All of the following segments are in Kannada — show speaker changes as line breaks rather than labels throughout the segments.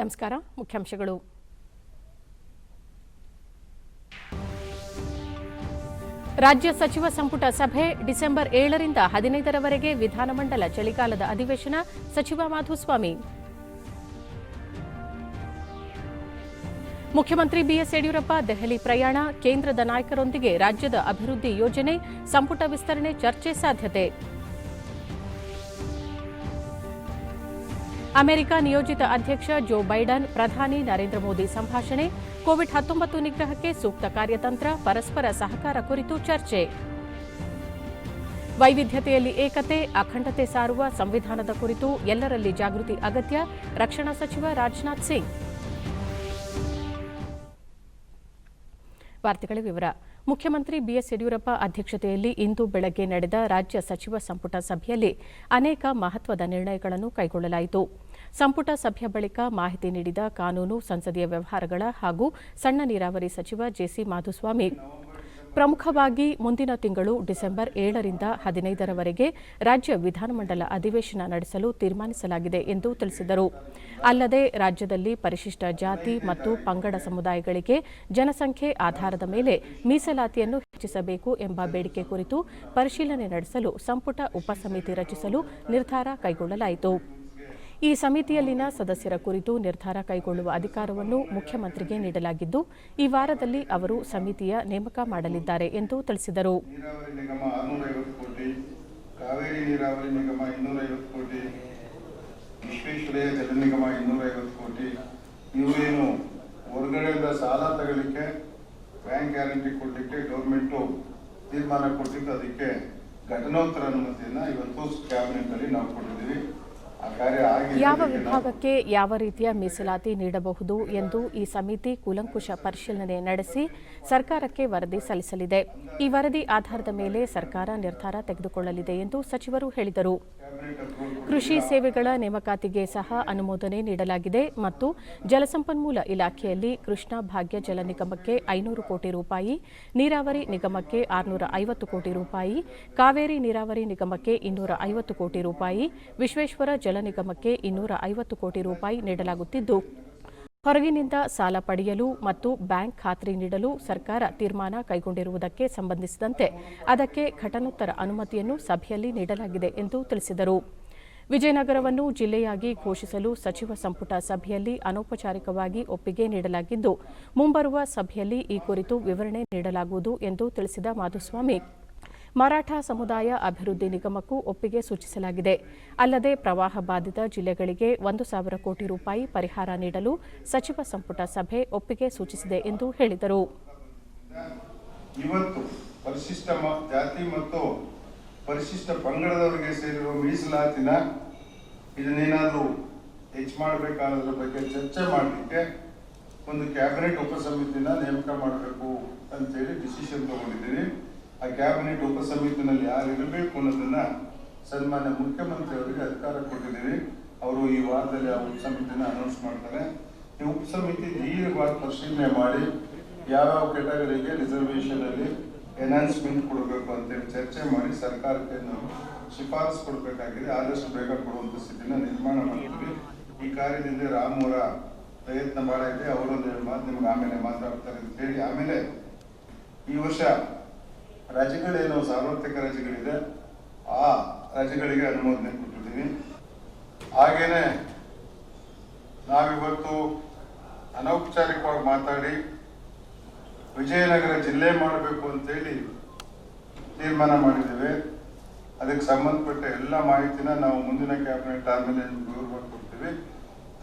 ನಮಸ್ಕಾರ. ಮುಖ್ಯಾಂಶಗಳು. ರಾಜ್ಯ ಸಚಿವ ಸಂಪುಟ ಸಭೆ ಡಿಸೆಂಬರ್ 7ರಿಂದ 15ರವರೆಗೆ ವಿಧಾನಮಂಡಲ ಚಳಿಗಾಲದ ಅಧಿವೇಶನ. ಸಚಿವ ಮಾಧುಸ್ವಾಮಿ. ಮುಖ್ಯಮಂತ್ರಿ ಬಿಎಸ್ ಯಡಿಯೂರಪ್ಪ ದೆಹಲಿ ಪ್ರಯಾಣ. ಕೇಂದ್ರದ ನಾಯಕರೊಂದಿಗೆ ರಾಜ್ಯದ ಅಭಿವೃದ್ಧಿ ಯೋಜನೆ, ಸಂಪುಟ ವಿಸ್ತರಣೆ ಚರ್ಚೆ ಸಾಧ್ಯತೆ. ಅಮೆರಿಕ ನಿಯೋಜಿತ ಅಧ್ಯಕ್ಷ ಜೋ ಬೈಡನ್ ಪ್ರಧಾನಿ ನರೇಂದ್ರ ಮೋದಿ ಸಂಭಾಷಣೆ. ಕೋವಿಡ್-19 ನಿಗ್ರಹಕ್ಕೆ ಸೂಕ್ತ ಕಾರ್ಯತಂತ್ರ, ಪರಸ್ಪರ ಸಹಕಾರ ಕುರಿತು ಚರ್ಚೆ. ವೈವಿಧ್ಯತೆಯಲ್ಲಿ ಏಕತೆ, ಅಖಂಡತೆ ಸಾರುವ ಸಂವಿಧಾನದ ಕುರಿತು ಎಲ್ಲರಲ್ಲಿ ಜಾಗೃತಿ ಅಗತ್ಯ. ರಕ್ಷಣಾ ಸಚಿವ ರಾಜನಾಥ್ ಸಿಂಗ್. ವಾರ್ತೆಗಳ ವಿವರ. ಮುಖ್ಯಮಂತ್ರಿ ಬಿಎಸ್ ಯಡಿಯೂರಪ್ಪ ಅಧ್ಯಕ್ಷತೆಯಲ್ಲಿ ಇಂದು ಬೆಳಗ್ಗೆ ನಡೆದ ರಾಜ್ಯ ಸಚಿವ ಸಂಪುಟ ಸಭೆಯಲ್ಲಿ ಅನೇಕ ಮಹತ್ವದ ನಿರ್ಣಯಗಳನ್ನು ಕೈಗೊಳ್ಳಲಾಯಿತು. ಸಂಪುಟ ಸಭೆಯ ಬಳಿಕ ಮಾಹಿತಿ ನೀಡಿದ ಕಾನೂನು, ಸಂಸದೀಯ ವ್ಯವಹಾರಗಳ ಹಾಗೂ ಸಣ್ಣ ನೀರಾವರಿ ಸಚಿವ ಜೆಸಿ ಮಾಧುಸ್ವಾಮಿ, ಪ್ರಮುಖವಾಗಿ ಮುಂದಿನ ತಿಂಗಳು ಡಿಸೆಂಬರ್ 7ರಿಂದ 15ರವರೆಗೆ ರಾಜ್ಯ ವಿಧಾನಮಂಡಲ ಅಧಿವೇಶನ ನಡೆಸಲು ತೀರ್ಮಾನಿಸಲಾಗಿದೆ ಎಂದು ತಿಳಿಸಿದರು. ಅಲ್ಲದೆ ರಾಜ್ಯದಲ್ಲಿ ಪರಿಶಿಷ್ಟ ಜಾತಿ ಮತ್ತು ಪಂಗಡ ಸಮುದಾಯಗಳಿಗೆ ಜನಸಂಖ್ಯೆ ಆಧಾರದ ಮೇಲೆ ಮೀಸಲಾತಿಯನ್ನು ಹೆಚ್ಚಿಸಬೇಕು ಎಂಬ ಬೇಡಿಕೆ ಕುರಿತು ಪರಿಶೀಲನೆ ನಡೆಸಲು ಸಂಪುಟ ಉಪಸಮಿತಿ ರಚಿಸಲು ನಿರ್ಧಾರ ಕೈಗೊಳ್ಳಲಾಯಿತು. ಈ ಸಮಿತಿಯಲ್ಲಿನ ಸದಸ್ಯರ ಕುರಿತು ನಿರ್ಧಾರ ಕೈಗೊಳ್ಳುವ ಅಧಿಕಾರವನ್ನು ಮುಖ್ಯಮಂತ್ರಿಗೆ ನೀಡಲಾಗಿದ್ದು, ಈ ವಾರದಲ್ಲಿ ಅವರು ಸಮಿತಿಯ ನೇಮಕ ಮಾಡಲಿದ್ದಾರೆ ಎಂದು ತಿಳಿಸಿದರು.
ನೀರಾವರಿ ನಿಗಮ 650 ಕೋಟಿ, ಕಾವೇರಿ ನೀರಾವರಿ ನಿಗಮ 250 ಕೋಟಿ, ವಿಶ್ವೇಶ್ವರಯ್ಯ ಜಲ ನಿಗಮ 250 ಕೋಟಿ, ಇವರೇನು ಹೊರಗಡೆಯಿಂದ ಸಾಲ ತಗೊಳ್ಳಿಕ್ಕೆ ಬ್ಯಾಂಕ್ ಗ್ಯಾರಂಟಿ ಕೊಡಲಿಕ್ಕೆ ಗೌರ್ಮೆಂಟು ತೀರ್ಮಾನ ಕೊಟ್ಟಿದ್ದು, ಅದಕ್ಕೆ ಘಟನೋತ್ತರ ಅನುಮತಿಯನ್ನು ಇವತ್ತು ಕ್ಯಾಬಿನೆಟ್ ಅಲ್ಲಿ ನಾವು ಕೊಟ್ಟಿದ್ದೀವಿ.
ಯಾವ ವಿಭಾಗಕ್ಕೆ ಯಾವ ರೀತಿಯ ಮೀಸಲಾತಿ ನೀಡಬಹುದು ಎಂದು ಈ ಸಮಿತಿ ಕೂಲಂಕುಷ ಪರಿಶೀಲನೆ ನಡೆಸಿ ಸರ್ಕಾರಕ್ಕೆ ವರದಿ ಸಲ್ಲಿಸಲಿದೆ. ಈ ವರದಿ ಆಧಾರದ ಮೇಲೆ ಸರ್ಕಾರ ನಿರ್ಧಾರ ತೆಗೆದುಕೊಳ್ಳಲಿದೆ ಎಂದು ಸಚಿವರು ಹೇಳಿದರು. ಕೃಷಿ ಸೇವೆಗಳ ನೇಮಕಾತಿಗೆ ಸಹ ಅನುಮೋದನೆ ನೀಡಲಾಗಿದೆ ಮತ್ತು ಜಲಸಂಪನ್ಮೂಲ ಇಲಾಖೆಯಲ್ಲಿ ಕೃಷ್ಣಾ ಭಾಗ್ಯ ಜಲ ನಿಗಮಕ್ಕೆ 500 ಕೋಟಿ ರೂಪಾಯಿ, ನೀರಾವರಿ ನಿಗಮಕ್ಕೆ 650 ಕೋಟಿ ರೂಪಾಯಿ, ಕಾವೇರಿ ನೀರಾವರಿ ನಿಗಮಕ್ಕೆ 250 ಕೋಟಿ ರೂಪಾಯಿ, ವಿಶ್ವೇಶ್ವರ ಜಲ ನಿಗಮಕ್ಕೆ 250 ಕೋಟಿ ರೂಪಾಯಿ ನೀಡಲಾಗುತ್ತಿದ್ದು, ಹೊರಗಿನಿಂದ ಸಾಲ ಪಡೆಯಲು ಮತ್ತು ಬ್ಯಾಂಕ್ ಖಾತ್ರಿ ನೀಡಲು ಸರ್ಕಾರ ತೀರ್ಮಾನ ಕೈಗೊಂಡಿರುವುದಕ್ಕೆ ಸಂಬಂಧಿಸಿದಂತೆ ಅದಕ್ಕೆ ಘಟನೋತ್ತರ ಅನುಮತಿಯನ್ನು ಸಭೆಯಲ್ಲಿ ನೀಡಲಾಗಿದೆ ಎಂದು ತಿಳಿಸಿದರು. ವಿಜಯನಗರವನ್ನು ಜಿಲ್ಲೆಯಾಗಿ ಘೋಷಿಸಲು ಸಚಿವ ಸಂಪುಟ ಸಭೆಯಲ್ಲಿ ಅನೌಪಚಾರಿಕವಾಗಿ ಒಪ್ಪಿಗೆ ನೀಡಲಾಗಿದ್ದು, ಮುಂಬರುವ ಸಭೆಯಲ್ಲಿ ಈ ಕುರಿತು ವಿವರಣೆ ನೀಡಲಾಗುವುದು ಎಂದು ತಿಳಿಸಿದ ಮಾಧುಸ್ವಾಮಿ, ಮರಾಠ ಸಮುದಾಯ ಅಭಿವೃದ್ಧಿ ನಿಗಮಕ್ಕೂ ಒಪ್ಪಿಗೆ ಸೂಚಿಸಲಾಗಿದೆ. ಅಲ್ಲದೆ ಪ್ರವಾಹ ಬಾಧಿತ ಜಿಲ್ಲೆಗಳಿಗೆ 1,000 ಕೋಟಿ ರೂಪಾಯಿ ಪರಿಹಾರ ನೀಡಲು ಸಚಿವ ಸಂಪುಟ ಸಭೆ ಒಪ್ಪಿಗೆ ಸೂಚಿಸಿದೆ ಎಂದು ಹೇಳಿದರು.
ಇವತ್ತು ಪರಿಶಿಷ್ಟ ಜಾತಿ ಮತ್ತು ಪರಿಶಿಷ್ಟ ಪಂಗಡದವರಿಗೆ ಸೇರಿರುವ ಮೀಸಲಾತಿನ ಇದನ್ನೇನಾದರೂ ಹೆಚ್ಚು ಮಾಡಬೇಕಾದ್ರ ಬಗ್ಗೆ ಚರ್ಚೆ ಮಾಡಲಿಕ್ಕೆ ಒಂದು ಕ್ಯಾಬಿನೆಟ್ ಉಪಸಮಿತಿನ ನೇಮಕ ಮಾಡಬೇಕು ಅಂತೇಳಿ ಡಿಸಿಷನ್ ತಗೊಂಡಿದ್ದೀವಿ. ಆ ಕ್ಯಾಬಿನೆಟ್ ಉಪಸಮಿತಿನಲ್ಲಿ ಯಾರು ಇರಬೇಕು ಅನ್ನೋದನ್ನ ಸನ್ಮಾನ್ಯ ಮುಖ್ಯಮಂತ್ರಿ ಅವರಿಗೆ ಅಧಿಕಾರ ಕೊಟ್ಟಿದ್ದೀವಿ. ಅವರು ಈ ವಾರದಲ್ಲಿ ಆ ಉಪಸಮಿತಿನ ಅನೌನ್ಸ್ ಮಾಡ್ತಾರೆ. ಈ ಉಪಸಮಿತಿ ದೀರ್ಘವಾಗಿ ಪರಿಶೀಲನೆ ಮಾಡಿ ಯಾವ್ಯಾವ ಕೆಟಗರಿಗೆ ರಿಸರ್ವೇಷನ್ ಅಲ್ಲಿ ಎನ್ಹಾನ್ಸ್ಮೆಂಟ್ ಕೊಡಬೇಕು ಅಂತೇಳಿ ಚರ್ಚೆ ಮಾಡಿ ಸರ್ಕಾರಕ್ಕೆ ನಾವು ಶಿಫಾರಸು ಕೊಡಬೇಕಾಗಿದೆ. ಆದಷ್ಟು ಬೇಗ ಕೊಡುವಂಥ ಸ್ಥಿತಿನ ನಿರ್ಮಾಣ ಮಾಡ್ತೀವಿ. ಈ ಕಾರ್ಯದಿಂದ ರಾಮವರ ಪ್ರಯತ್ನ ಬಹಳ ಇದೆ. ಅವರೊಂದು ಮಾತು ನಿಮ್ಗೆ ಆಮೇಲೆ ಮಾತಾಡ್ತಾರೆ ಅಂತ ಹೇಳಿ, ಆಮೇಲೆ ಈ ವರ್ಷ ರಜೆಗಳೇನು ಸಾರ್ವತ್ರಿಕ ರಜೆಗಳಿದೆ ಆ ರಜೆಗಳಿಗೆ ಅನುಮೋದನೆ ಕೊಟ್ಟಿದ್ದೀವಿ. ಹಾಗೇನೆ ನಾವಿವತ್ತು ಅನೌಪಚಾರಿಕವಾಗಿ ಮಾತಾಡಿ ವಿಜಯನಗರ ಜಿಲ್ಲೆ ಮಾಡಬೇಕು ಅಂತೇಳಿ ತೀರ್ಮಾನ ಮಾಡಿದ್ದೇವೆ. ಅದಕ್ಕೆ ಸಂಬಂಧಪಟ್ಟ ಎಲ್ಲ ಮಾಹಿತಿನ ನಾವು ಮುಂದಿನ ಕ್ಯಾಬಿನೆಟ್ ಆದ್ಮೇಲೆ ವಿವರವಾಗಿ ಕೊಡ್ತೀವಿ.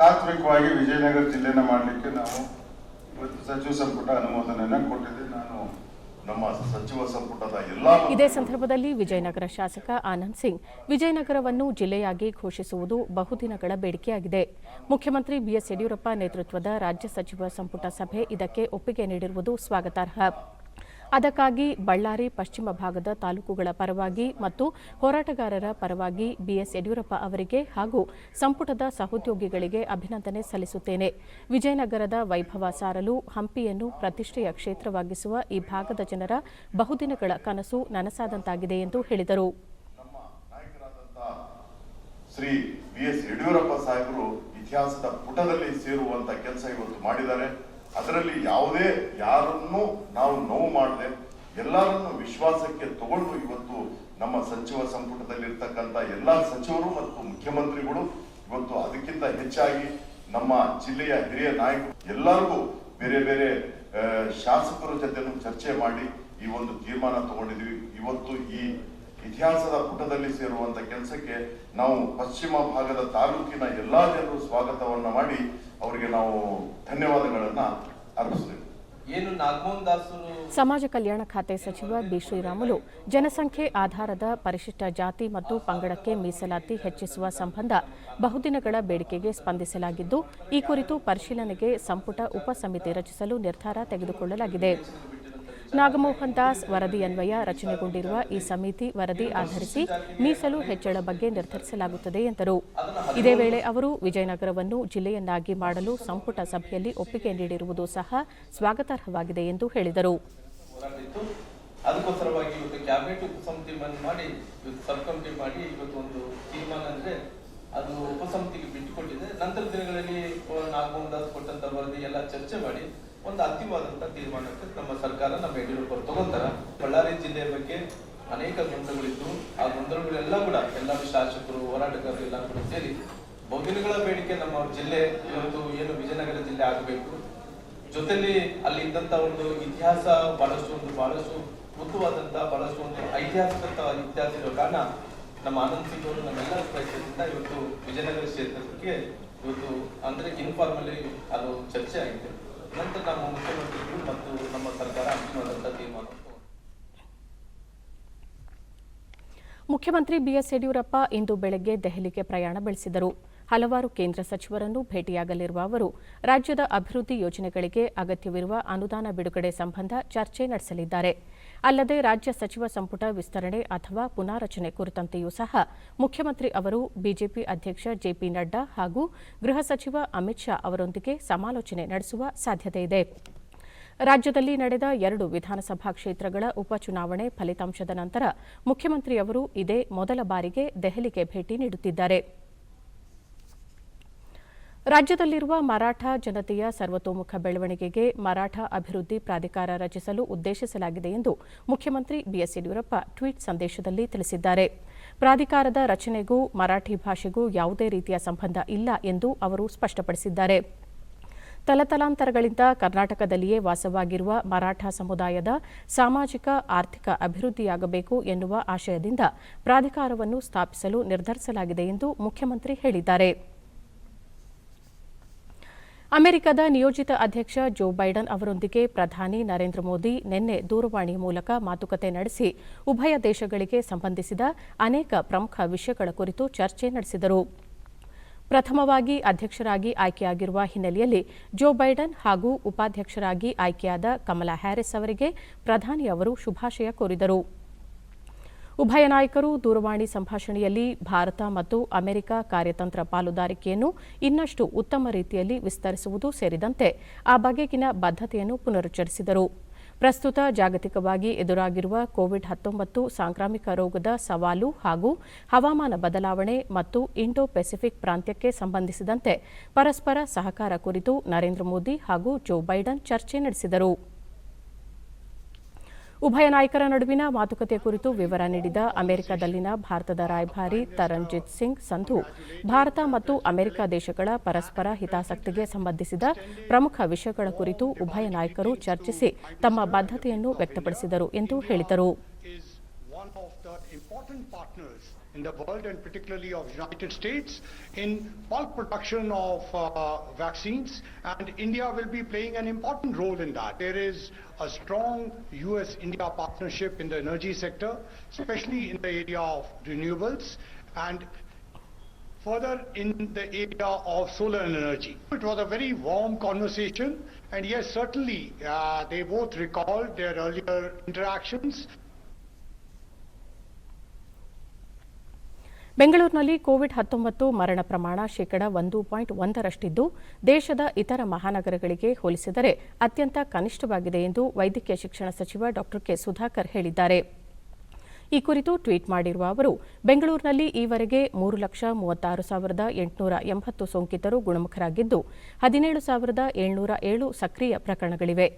ತಾತ್ವಿಕವಾಗಿ ವಿಜಯನಗರ ಜಿಲ್ಲೆನ ಮಾಡಲಿಕ್ಕೆ ನಾವು ಇವತ್ತು ಸಚಿವ ಸಂಪುಟ ಅನುಮೋದನೆಯನ್ನ ಕೊಟ್ಟಿದ್ದೀವಿ. ನಾನು ನಮ್ಮ ಸಚಿವ ಸಂಪುಟದ
ಇದೇ ಸಂದರ್ಭದಲ್ಲಿ ವಿಜಯನಗರ ಶಾಸಕ ಆನಂದ್ ಸಿಂಗ್, ವಿಜಯನಗರವನ್ನು ಜಿಲ್ಲೆಯಾಗಿ ಘೋಷಿಸುವುದು ಬಹುದಿನಗಳ ಬೇಡಿಕೆಯಾಗಿದೆ. ಮುಖ್ಯಮಂತ್ರಿ ಬಿಎಸ್ ಯಡಿಯೂರಪ್ಪ ನೇತೃತ್ವದ ರಾಜ್ಯ ಸಚಿವ ಸಂಪುಟ ಸಭೆ ಇದಕ್ಕೆ ಒಪ್ಪಿಗೆ ನೀಡಿರುವುದು ಸ್ವಾಗತಾರ್ಹ. ಅದಕ್ಕಾಗಿ ಬಳ್ಳಾರಿ ಪಶ್ಚಿಮ ಭಾಗದ ತಾಲೂಕುಗಳ ಪರವಾಗಿ ಮತ್ತು ಹೋರಾಟಗಾರರ ಪರವಾಗಿ ಬಿಎಸ್ ಯಡಿಯೂರಪ್ಪ ಅವರಿಗೆ ಹಾಗೂ ಸಂಪುಟದ ಸಹೋದ್ಯೋಗಿಗಳಿಗೆ ಅಭಿನಂದನೆ ಸಲ್ಲಿಸುತ್ತೇನೆ. ವಿಜಯನಗರದ ವೈಭವ ಸಾರಲು ಹಂಪಿಯನ್ನು ಪ್ರತಿಷ್ಠೆಯ ಕ್ಷೇತ್ರವಾಗಿಸುವ ಈ ಭಾಗದ ಜನರ ಬಹುದಿನಗಳ ಕನಸು ನನಸಾದಂತಾಗಿದೆ ಎಂದು ಹೇಳಿದರು.
ಶ್ರೀ ಬಿಎಸ್ ಯಡಿಯೂರಪ್ಪ ಸಾಹೇಬರು ಈ ಇತಿಹಾಸದ ಪುಟದಲ್ಲಿ ಸೇರುವಂತ ಕೆಲಸ ಇವತ್ತು ಮಾಡಿದ್ದಾರೆ. ಅದರಲ್ಲಿ ಯಾವುದೇ ಯಾರನ್ನು ನಾವು ನೋವು ಮಾಡದೆ ಎಲ್ಲರನ್ನು ವಿಶ್ವಾಸಕ್ಕೆ ತಗೊಂಡು ಇವತ್ತು ನಮ್ಮ ಸಚಿವ ಸಂಪುಟದಲ್ಲಿರ್ತಕ್ಕಂಥ ಎಲ್ಲಾ ಸಚಿವರು ಮತ್ತು ಮುಖ್ಯಮಂತ್ರಿಗಳು ಇವತ್ತು ಅದಕ್ಕಿಂತ ಹೆಚ್ಚಾಗಿ ನಮ್ಮ ಜಿಲ್ಲೆಯ ಹಿರಿಯ ನಾಯಕರು ಎಲ್ಲರಿಗೂ ಬೇರೆ ಬೇರೆ ಶಾಸಕರ ಜೊತೆನೂ ಚರ್ಚೆ ಮಾಡಿ ಈ ಒಂದು ತೀರ್ಮಾನ ತಗೊಂಡಿದ್ವಿ. ಇವತ್ತು ಈ ಇತಿಹಾಸದ ಪುಟದಲ್ಲಿ ಸೇರುವಂತ ಕೆಲಸಕ್ಕೆ ನಾವು ಪಶ್ಚಿಮ ಭಾಗದ ತಾಲೂಕಿನ ಎಲ್ಲಾ ಜನರು ಸ್ವಾಗತವನ್ನ ಮಾಡಿ ಅವರಿಗೆ ನಾವು ಧನ್ಯವಾದಗಳನ್ನ ಅರ್ಪಿಸ್ತೇವೆ.
ಏನು ನಾಗಮೋಹನ್ ದಾಸರು
ಸಮಾಜ ಕಲ್ಯಾಣ ಖಾತೆ ಸಚಿವ ಬಿ ಶ್ರೀರಾಮುಲು ಜನಸಂಖ್ಯೆ ಆಧಾರದ ಪರಿಶಿಷ್ಟ ಜಾತಿ ಮತ್ತು ಪಂಗಡಕ್ಕೆ ಮೀಸಲಾತಿ ಹೆಚ್ಚಿಸುವ ಸಂಬಂಧ ಬಹುದಿನಗಳ ಬೇಡಿಕೆಗೆ ಸ್ಪಂದಿಸಲಾಗಿದ್ದು ಈ ಕುರಿತು ಪರಿಶೀಲನೆಗೆ ಸಂಪುಟ ಉಪಸಮಿತಿ ರಚಿಸಲು ನಿರ್ಧಾರ ತೆಗೆದುಕೊಳ್ಳಲಾಗಿದೆ. ನಾಗಮೋಹನ್ ದಾಸ್ ವರದಿಯನ್ವಯ ರಚನೆಗೊಂಡಿರುವ ಈ ಸಮಿತಿ ವರದಿ ಆಧರಿಸಿ ಮೀಸಲು ಹೆಚ್ಚಳ ಬಗ್ಗೆ ನಿರ್ಧರಿಸಲಾಗುತ್ತದೆ ಎಂದರು. ಇದೇ ವೇಳೆ ಅವರು ವಿಜಯನಗರವನ್ನು ಜಿಲ್ಲೆಯನ್ನಾಗಿ ಮಾಡಲು ಸಂಪುಟ ಸಭೆಯಲ್ಲಿ ಒಪ್ಪಿಗೆ ನೀಡಿರುವುದು ಸಹ ಸ್ವಾಗತಾರ್ಹವಾಗಿದೆ ಎಂದು ಹೇಳಿದರು.
ಅದಕ್ಕೋಸ್ಕರವಾಗಿ ಇವತ್ತು ಕ್ಯಾಬಿನೆಟ್ ಉಪಸಮಿತಿ ಮಾಡಿ ಸಬ್ ಕಮಿಟಿ ಮಾಡಿ ಇವತ್ತು ಒಂದು ತೀರ್ಮಾನ ಅಂದ್ರೆ ಅದು ಉಪಸಮಿತಿಗೆ ಬಿಟ್ಟುಕೊಟ್ಟಿದೆ. ನಂತರ ದಿನಗಳಲ್ಲಿ ನಾಗಮೋಹನ್ ದಾಸ್ ಕೊಟ್ಟಂತ ವರದಿ ಎಲ್ಲ ಚರ್ಚೆ ಮಾಡಿ ಒಂದು ಅಂತಿಮವಾದಂತ ತೀರ್ಮಾನಕ್ಕೆ ನಮ್ಮ ಸರ್ಕಾರ ನಮ್ಮ ಯಡಿಯೂರಪ್ಪರು ತಗೊಂತಾರ. ಬಳ್ಳಾರಿ ಜಿಲ್ಲೆಯ ಬಗ್ಗೆ ಅನೇಕ ಗೊಂದಲಗಳಿದ್ದು ಆ ಗೊಂದಲಗಳೆಲ್ಲ ಕೂಡ ಎಲ್ಲ ಶಾಸಕರು ಹೋರಾಟಗಾರರು ಎಲ್ಲ ಕೂಡ ಸೇರಿ ಬಹುದಿನಗಳ ಬೇಡಿಕೆ ನಮ್ಮ ಜಿಲ್ಲೆ ಇವತ್ತು ಏನು ವಿಜಯನಗರ ಜಿಲ್ಲೆ ಆಗಬೇಕು. ಜೊತೆಲಿ ಅಲ್ಲಿ ಇದ್ದಂತ ಒಂದು ಇತಿಹಾಸ ಬಹಳಷ್ಟು ಉದ್ದವಾದಂತ ಬಹಳಷ್ಟು ಒಂದು ಐತಿಹಾಸಿಕ ಇತಿಹಾಸ ಇರೋ ಕಾರಣ ನಮ್ಮ ಆನಂದ್ ಸಿಂಗ್ ಅವರು ನಮ್ಮೆಲ್ಲರ ಪ್ರಯತ್ನದಿಂದ ಇವತ್ತು ವಿಜಯನಗರ ಕ್ಷೇತ್ರಕ್ಕೆ ಇವತ್ತು ಅಂದ್ರೆ ಇನ್ಫಾರ್ಮಲಿ ಅದು ಚರ್ಚೆ ಆಗಿದೆ. ನಂತರ ನಮ್ಮ ಮುಖ್ಯಮಂತ್ರಿಗಳು ಮತ್ತು ನಮ್ಮ ಸರ್ಕಾರ ಅಂತಿಮವಾದಂತಹ ತೀರ್ಮಾನ.
ಮುಖ್ಯಮಂತ್ರಿ ಬಿಎಸ್ ಯಡಿಯೂರಪ್ಪ ಇಂದು ಬೆಳಗ್ಗೆ ದೆಹಲಿಗೆ ಪ್ರಯಾಣ ಬೆಳೆಸಿದರು. ಹಲವಾರು ಕೇಂದ್ರ ಸಚಿವರನ್ನು ಭೇಟಿಯಾಗಲಿರುವ ಅವರು ರಾಜ್ಯದ ಅಭಿವೃದ್ಧಿ ಯೋಜನೆಗಳಿಗೆ ಅಗತ್ಯವಿರುವ ಅನುದಾನ ಬಿಡುಗಡೆ ಸಂಬಂಧ ಚರ್ಚೆ ನಡೆಸಲಿದ್ದಾರೆ. ಅಲ್ಲದೆ ರಾಜ್ಯ ಸಚಿವ ಸಂಪುಟ ವಿಸ್ತರಣೆ ಅಥವಾ ಪುನಾರಚನೆ ಕುರಿತಂತೆಯೂ ಸಹ ಮುಖ್ಯಮಂತ್ರಿ ಅವರು ಬಿಜೆಪಿ ಅಧ್ಯಕ್ಷ ಜೆಪಿ ನಡ್ಡಾ ಹಾಗೂ ಗೃಹ ಸಚಿವ ಅಮಿತ್ ಶಾ ಅವರೊಂದಿಗೆ ಸಮಾಲೋಚನೆ ನಡೆಸುವ ಸಾಧ್ಯತೆಯಿದೆ. ರಾಜ್ಯದಲ್ಲಿ ನಡೆದ 2 ವಿಧಾನಸಭಾ ಕ್ಷೇತ್ರಗಳ ಉಪಚುನಾವಣೆ ಫಲಿತಾಂಶದ ನಂತರ ಮುಖ್ಯಮಂತ್ರಿಯವರು ಇದೇ ಮೊದಲ ಬಾರಿಗೆ ದೆಹಲಿಗೆ ಭೇಟಿ ನೀಡುತ್ತಿದ್ದಾರೆ. ರಾಜ್ಯದಲ್ಲಿರುವ ಮರಾಠ ಜನತೆಯ ಸರ್ವತೋಮುಖ ಬೆಳವಣಿಗೆಗೆ ಮರಾಠ ಅಭಿವೃದ್ಧಿ ಪ್ರಾಧಿಕಾರ ರಚಿಸಲು ಉದ್ದೇಶಿಸಲಾಗಿದೆ ಎಂದು ಮುಖ್ಯಮಂತ್ರಿ ಬಿಎಸ್ ಯಡಿಯೂರಪ್ಪ ಟ್ವೀಟ್ ಸಂದೇಶದಲ್ಲಿ ತಿಳಿಸಿದ್ದಾರೆ. ಪ್ರಾಧಿಕಾರದ ರಚನೆಗೂ ಮರಾಠಿ ಭಾಷೆಗೂ ಯಾವುದೇ ರೀತಿಯ ಸಂಬಂಧ ಇಲ್ಲ ಎಂದು ಅವರು ಸ್ಪಷ್ಟಪಡಿಸಿದ್ದಾರೆ. ತಲತಲಾಂತರಗಳಿಂದ ಕರ್ನಾಟಕದಲ್ಲಿಯೇ ವಾಸವಾಗಿರುವ ಮರಾಠ ಸಮುದಾಯದ ಸಾಮಾಜಿಕ ಆರ್ಥಿಕ ಅಭಿವೃದ್ಧಿಯಾಗಬೇಕು ಎನ್ನುವ ಆಶಯದಿಂದ ಪ್ರಾಧಿಕಾರವನ್ನು ಸ್ಥಾಪಿಸಲು ನಿರ್ಧರಿಸಲಾಗಿದೆ ಎಂದು ಮುಖ್ಯಮಂತ್ರಿ ಹೇಳಿದ್ದಾರೆ. ಅಮೆರಿಕದ ನಿಯೋಜಿತ ಅಧ್ಯಕ್ಷ ಜೋ ಬೈಡನ್ ಅವರೊಂದಿಗೆ ಪ್ರಧಾನಿ ನರೇಂದ್ರ ಮೋದಿ ನಿನ್ನೆ ದೂರವಾಣಿ ಮೂಲಕ ಮಾತುಕತೆ ನಡೆಸಿ ಉಭಯ ದೇಶಗಳಿಗೆ ಸಂಬಂಧಿಸಿದ ಅನೇಕ ಪ್ರಮುಖ ವಿಷಯಗಳ ಕುರಿತು ಚರ್ಚೆ ನಡೆಸಿದರು. ಪ್ರಥಮವಾಗಿ ಅಧ್ಯಕ್ಷರಾಗಿ ಆಯ್ಕೆಯಾಗಿರುವ ಹಿನ್ನೆಲೆಯಲ್ಲಿ ಜೋ ಬೈಡನ್ ಹಾಗೂ ಉಪಾಧ್ಯಕ್ಷರಾಗಿ ಆಯ್ಕೆಯಾದ ಕಮಲಾ ಹ್ಯಾರಿಸ್ ಅವರಿಗೆ ಪ್ರಧಾನಿ ಅವರು ಶುಭಾಶಯ ಕೋರಿದರು. ಉಭಯ ನಾಯಕರು ದೂರವಾಣಿ ಸಂಭಾಷಣೆಯಲ್ಲಿ ಭಾರತ ಮತ್ತು ಅಮೆರಿಕ ಕಾರ್ಯತಂತ್ರ ಪಾಲುದಾರಿಕೆಯನ್ನು ಇನ್ನಷ್ಟು ಉತ್ತಮ ರೀತಿಯಲ್ಲಿ ವಿಸ್ತರಿಸುವುದು ಸೇರಿದಂತೆ ಆ ಬಗೆಗಿನ ಬದ್ಧತೆಯನ್ನು ಪುನರುಚ್ಚರಿಸಿದರು. ಪ್ರಸ್ತುತ ಜಾಗತಿಕವಾಗಿ ಎದುರಾಗಿರುವ ಕೋವಿಡ್-19 ಸಾಂಕ್ರಾಮಿಕ ರೋಗದ ಸವಾಲು ಹಾಗೂ ಹವಾಮಾನ ಬದಲಾವಣೆ ಮತ್ತು ಇಂಡೋ ಪೆಸಿಫಿಕ್ ಪ್ರಾಂತ್ಯಕ್ಕೆ ಸಂಬಂಧಿಸಿದಂತೆ ಪರಸ್ಪರ ಸಹಕಾರ ಕುರಿತು ನರೇಂದ್ರ ಮೋದಿ ಹಾಗೂ ಜೋ ಬೈಡನ್ ಚರ್ಚೆ ನಡೆಸಿದರು. ಉಭಯ ನಾಯಕರ ನಡುವಿನ ಮಾತುಕತೆ ಕುರಿತು ವಿವರ ನೀಡಿದ ಅಮೆರಿಕದಲ್ಲಿನ ಭಾರತದ ರಾಯಭಾರಿ ತರನ್ಜಿತ್ ಸಿಂಗ್ ಸಂಧು ಭಾರತ ಮತ್ತು ಅಮೆರಿಕ ದೇಶಗಳ ಪರಸ್ಪರ ಹಿತಾಸಕ್ತಿಗೆ ಸಂಬಂಧಿಸಿದ ಪ್ರಮುಖ ವಿಷಯಗಳ ಕುರಿತು ಉಭಯ ನಾಯಕರು ಚರ್ಚಿಸಿ ತಮ್ಮ ಬದ್ಧತೆಯನ್ನು ವ್ಯಕ್ತಪಡಿಸಿದರು ಎಂದು ಹೇಳಿದರು.
In the world and particularly of United States in bulk production of vaccines, and India will be playing an important role in that. There is a strong US-India partnership in the energy sector, especially in the area of renewables and further in the area of solar energy. It was a very warm conversation, and yes, certainly they both recalled their earlier interactions.
ಬೆಂಗಳೂರಿನಲ್ಲಿ ಕೋವಿಡ್-19 ಮರಣ ಪ್ರಮಾಣ ಶೇಕಡ 1.1ರಷ್ಟಿದ್ದು ದೇಶದ ಇತರ ಮಹಾನಗರಗಳಿಗೆ ಹೋಲಿಸಿದರೆ ಅತ್ಯಂತ ಕನಿಷ್ಠವಾಗಿದೆ ಎಂದು ವೈದ್ಯಕೀಯ ಶಿಕ್ಷಣ ಸಚಿವ ಡಾ ಕೆ ಸುಧಾಕರ್ ಹೇಳಿದ್ದಾರೆ. ಈ ಕುರಿತು ಟ್ವೀಟ್ ಮಾಡಿರುವ ಅವರು, ಬೆಂಗಳೂರಿನಲ್ಲಿ ಈವರೆಗೆ 3,36,880 ಸೋಂಕಿತರು ಗುಣಮುಖರಾಗಿದ್ದು 17,707 ಸಕ್ರಿಯ ಪ್ರಕರಣಗಳಿವೆ.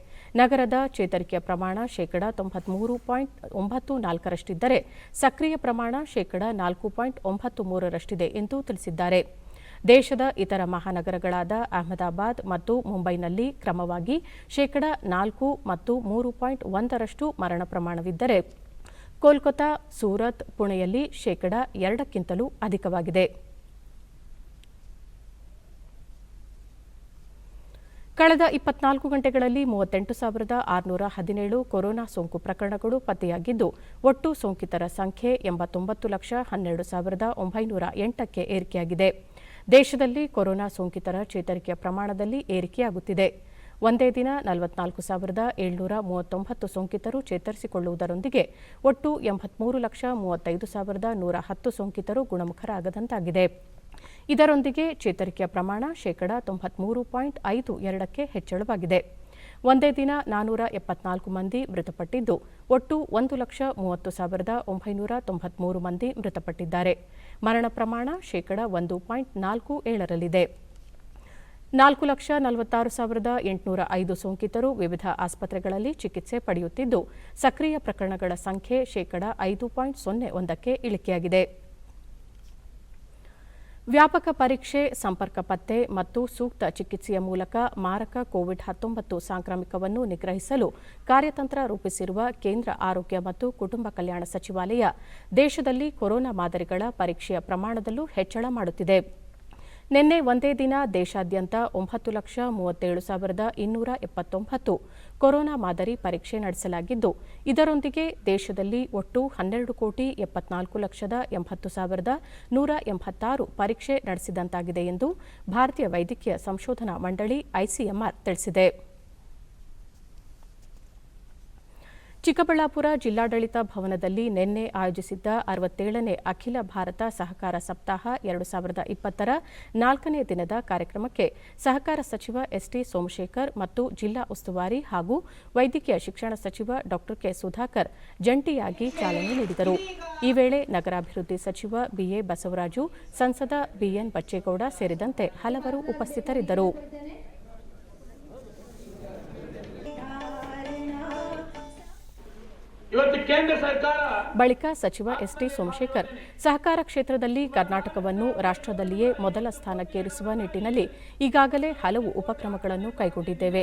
ನಗರದ ಚೇತರಿಕೆಯ ಪ್ರಮಾಣ ಶೇಕಡ 93.94ರಷ್ಟಿದ್ದರೆ ಸಕ್ರಿಯ ಪ್ರಮಾಣ ಶೇಕಡ 4.93ರಷ್ಟಿದೆ ಎಂದು ತಿಳಿಸಿದ್ದಾರೆ. ದೇಶದ ಇತರ ಮಹಾನಗರಗಳಾದ ಅಹಮದಾಬಾದ್ ಮತ್ತು ಮುಂಬೈನಲ್ಲಿ ಕ್ರಮವಾಗಿ ಶೇಕಡ 4 ಮತ್ತು 3.1ರಷ್ಟು ಮರಣ ಪ್ರಮಾಣವಿದ್ದರೆ ಕೋಲ್ಕತಾ, ಸೂರತ್, ಪುಣೆಯಲ್ಲಿ ಶೇಕಡ 2ಕ್ಕಿಂತಲೂ ಅಧಿಕವಾಗಿದೆ. ಕಳೆದ 24 ಗಂಟೆಗಳಲ್ಲಿ 38,617 ಕೊರೋನಾ ಸೋಂಕು ಪ್ರಕರಣಗಳು ಪತ್ತೆಯಾಗಿದ್ದು, ಒಟ್ಟು ಸೋಂಕಿತರ ಸಂಖ್ಯೆ 89,12,908ಕ್ಕೆ ಏರಿಕೆಯಾಗಿದೆ. ದೇಶದಲ್ಲಿ ಕೊರೋನಾ ಸೋಂಕಿತರ ಚೇತರಿಕೆಯ ಪ್ರಮಾಣದಲ್ಲಿ ಏರಿಕೆಯಾಗುತ್ತಿದೆ. ಒಂದೇ ದಿನ 44,739 ಸೋಂಕಿತರು ಚೇತರಿಸಿಕೊಳ್ಳುವುದರೊಂದಿಗೆ ಒಟ್ಟು 83,35,110 ಸೋಂಕಿತರು ಗುಣಮುಖರಾಗದಂತಾಗಿದೆ. ಇದರೊಂದಿಗೆ ಚೇತರಿಕೆಯ ಪ್ರಮಾಣ ಶೇಕಡ 93.52ಕ್ಕೆ ಹೆಚ್ಚಳವಾಗಿದೆ. ಒಂದೇ ದಿನ 474 ಮಂದಿ ಮೃತಪಟ್ಟಿದ್ದು, ಒಟ್ಟು 1,30,993 ಮಂದಿ ಮೃತಪಟ್ಟಿದ್ದಾರೆ. ಮರಣ ಪ್ರಮಾಣ ಶೇಕಡ 1.47ರಲ್ಲಿದೆ. 4,46,805 ಸೋಂಕಿತರು ವಿವಿಧ ಆಸ್ಪತ್ರೆಗಳಲ್ಲಿ ಚಿಕಿತ್ಸೆ ಪಡೆಯುತ್ತಿದ್ದು, ಸಕ್ರಿಯ ಪ್ರಕರಣಗಳ ಸಂಖ್ಯೆ ಶೇಕಡ 5.01ಕ್ಕೆ ಇಳಿಕೆಯಾಗಿದೆ. ವ್ಯಾಪಕ ಪರೀಕ್ಷೆ, ಸಂಪರ್ಕ ಪತ್ತೆ ಮತ್ತು ಸೂಕ್ತ ಚಿಕಿತ್ಸೆಯ ಮೂಲಕ ಮಾರಕ ಕೋವಿಡ್-19 ಸಾಂಕ್ರಾಮಿಕವನ್ನು ನಿಗ್ರಹಿಸಲು ಕಾರ್ಯತಂತ್ರ ರೂಪಿಸಿರುವ ಕೇಂದ್ರ ಆರೋಗ್ಯ ಮತ್ತು ಕುಟುಂಬ ಕಲ್ಯಾಣ ಸಚಿವಾಲಯ ದೇಶದಲ್ಲಿ ಕೊರೋನಾ ಮಾದರಿಗಳ ಪರೀಕ್ಷೆಯ ಪ್ರಮಾಣದಲ್ಲೂ ಹೆಚ್ಚಳ ಮಾಡುತ್ತಿದೆ. ನಿನ್ನೆ ಒಂದೇ ದಿನ ದೇಶಾದ್ಯಂತ 9,37,279 ಕೊರೋನಾ ಮಾದರಿ ಪರೀಕ್ಷೆ ನಡೆಸಲಾಗಿದ್ದು, ಇದರೊಂದಿಗೆ ದೇಶದಲ್ಲಿ ಒಟ್ಟು 12,74,80,186 ಪರೀಕ್ಷೆ ನಡೆಸಿದಂತಾಗಿದೆ ಎಂದು ಭಾರತೀಯ ವೈದ್ಯಕೀಯ ಸಂಶೋಧನಾ ಮಂಡಳಿ ಐಸಿಎಂಆರ್ ತಿಳಿಸಿದೆ. ಚಿಕ್ಕಬಳ್ಳಾಪುರ ಜಿಲ್ಲಾಡಳಿತ ಭವನದಲ್ಲಿ ನಿನ್ನೆ ಆಯೋಜಿಸಿದ್ದ 67ನೇ ಅಖಿಲ ಭಾರತ ಸಹಕಾರ ಸಪ್ತಾಹ 2020ರ 4ನೇ ದಿನದ ಕಾರ್ಯಕ್ರಮಕ್ಕೆ ಸಹಕಾರ ಸಚಿವ ಎಸ್ಟಿ ಸೋಮಶೇಖರ್ ಮತ್ತು ಜಿಲ್ಲಾ ಉಸ್ತುವಾರಿ ಹಾಗೂ ವೈದ್ಯಕೀಯ ಶಿಕ್ಷಣ ಸಚಿವ ಡಾ ಕೆ ಸುಧಾಕರ್ ಜಂಟಿಯಾಗಿ ಚಾಲನೆ ನೀಡಿದರು. ಈ ವೇಳೆ ನಗರಾಭಿವೃದ್ಧಿ ಸಚಿವ ಬಿಎ ಬಸವರಾಜು, ಸಂಸದ ಬಿಎನ್ ಬಚ್ಚೇಗೌಡ ಸೇರಿದಂತೆ ಹಲವರು ಉಪಸ್ಥಿತರಿದ್ದರು. ಬಳಿಕ ಸಚಿವ ಎಸ್ಟಿ ಸೋಮಶೇಖರ್ ಸಹಕಾರ ಕ್ಷೇತ್ರದಲ್ಲಿ ಕರ್ನಾಟಕವನ್ನು ರಾಷ್ಟ್ರದಲ್ಲಿಯೇ ಮೊದಲ ಸ್ಥಾನಕ್ಕೇರಿಸುವ ನಿಟ್ಟಿನಲ್ಲಿ ಈಗಾಗಲೇ ಹಲವು ಉಪಕ್ರಮಗಳನ್ನು ಕೈಗೊಂಡಿದ್ದೇವೆ.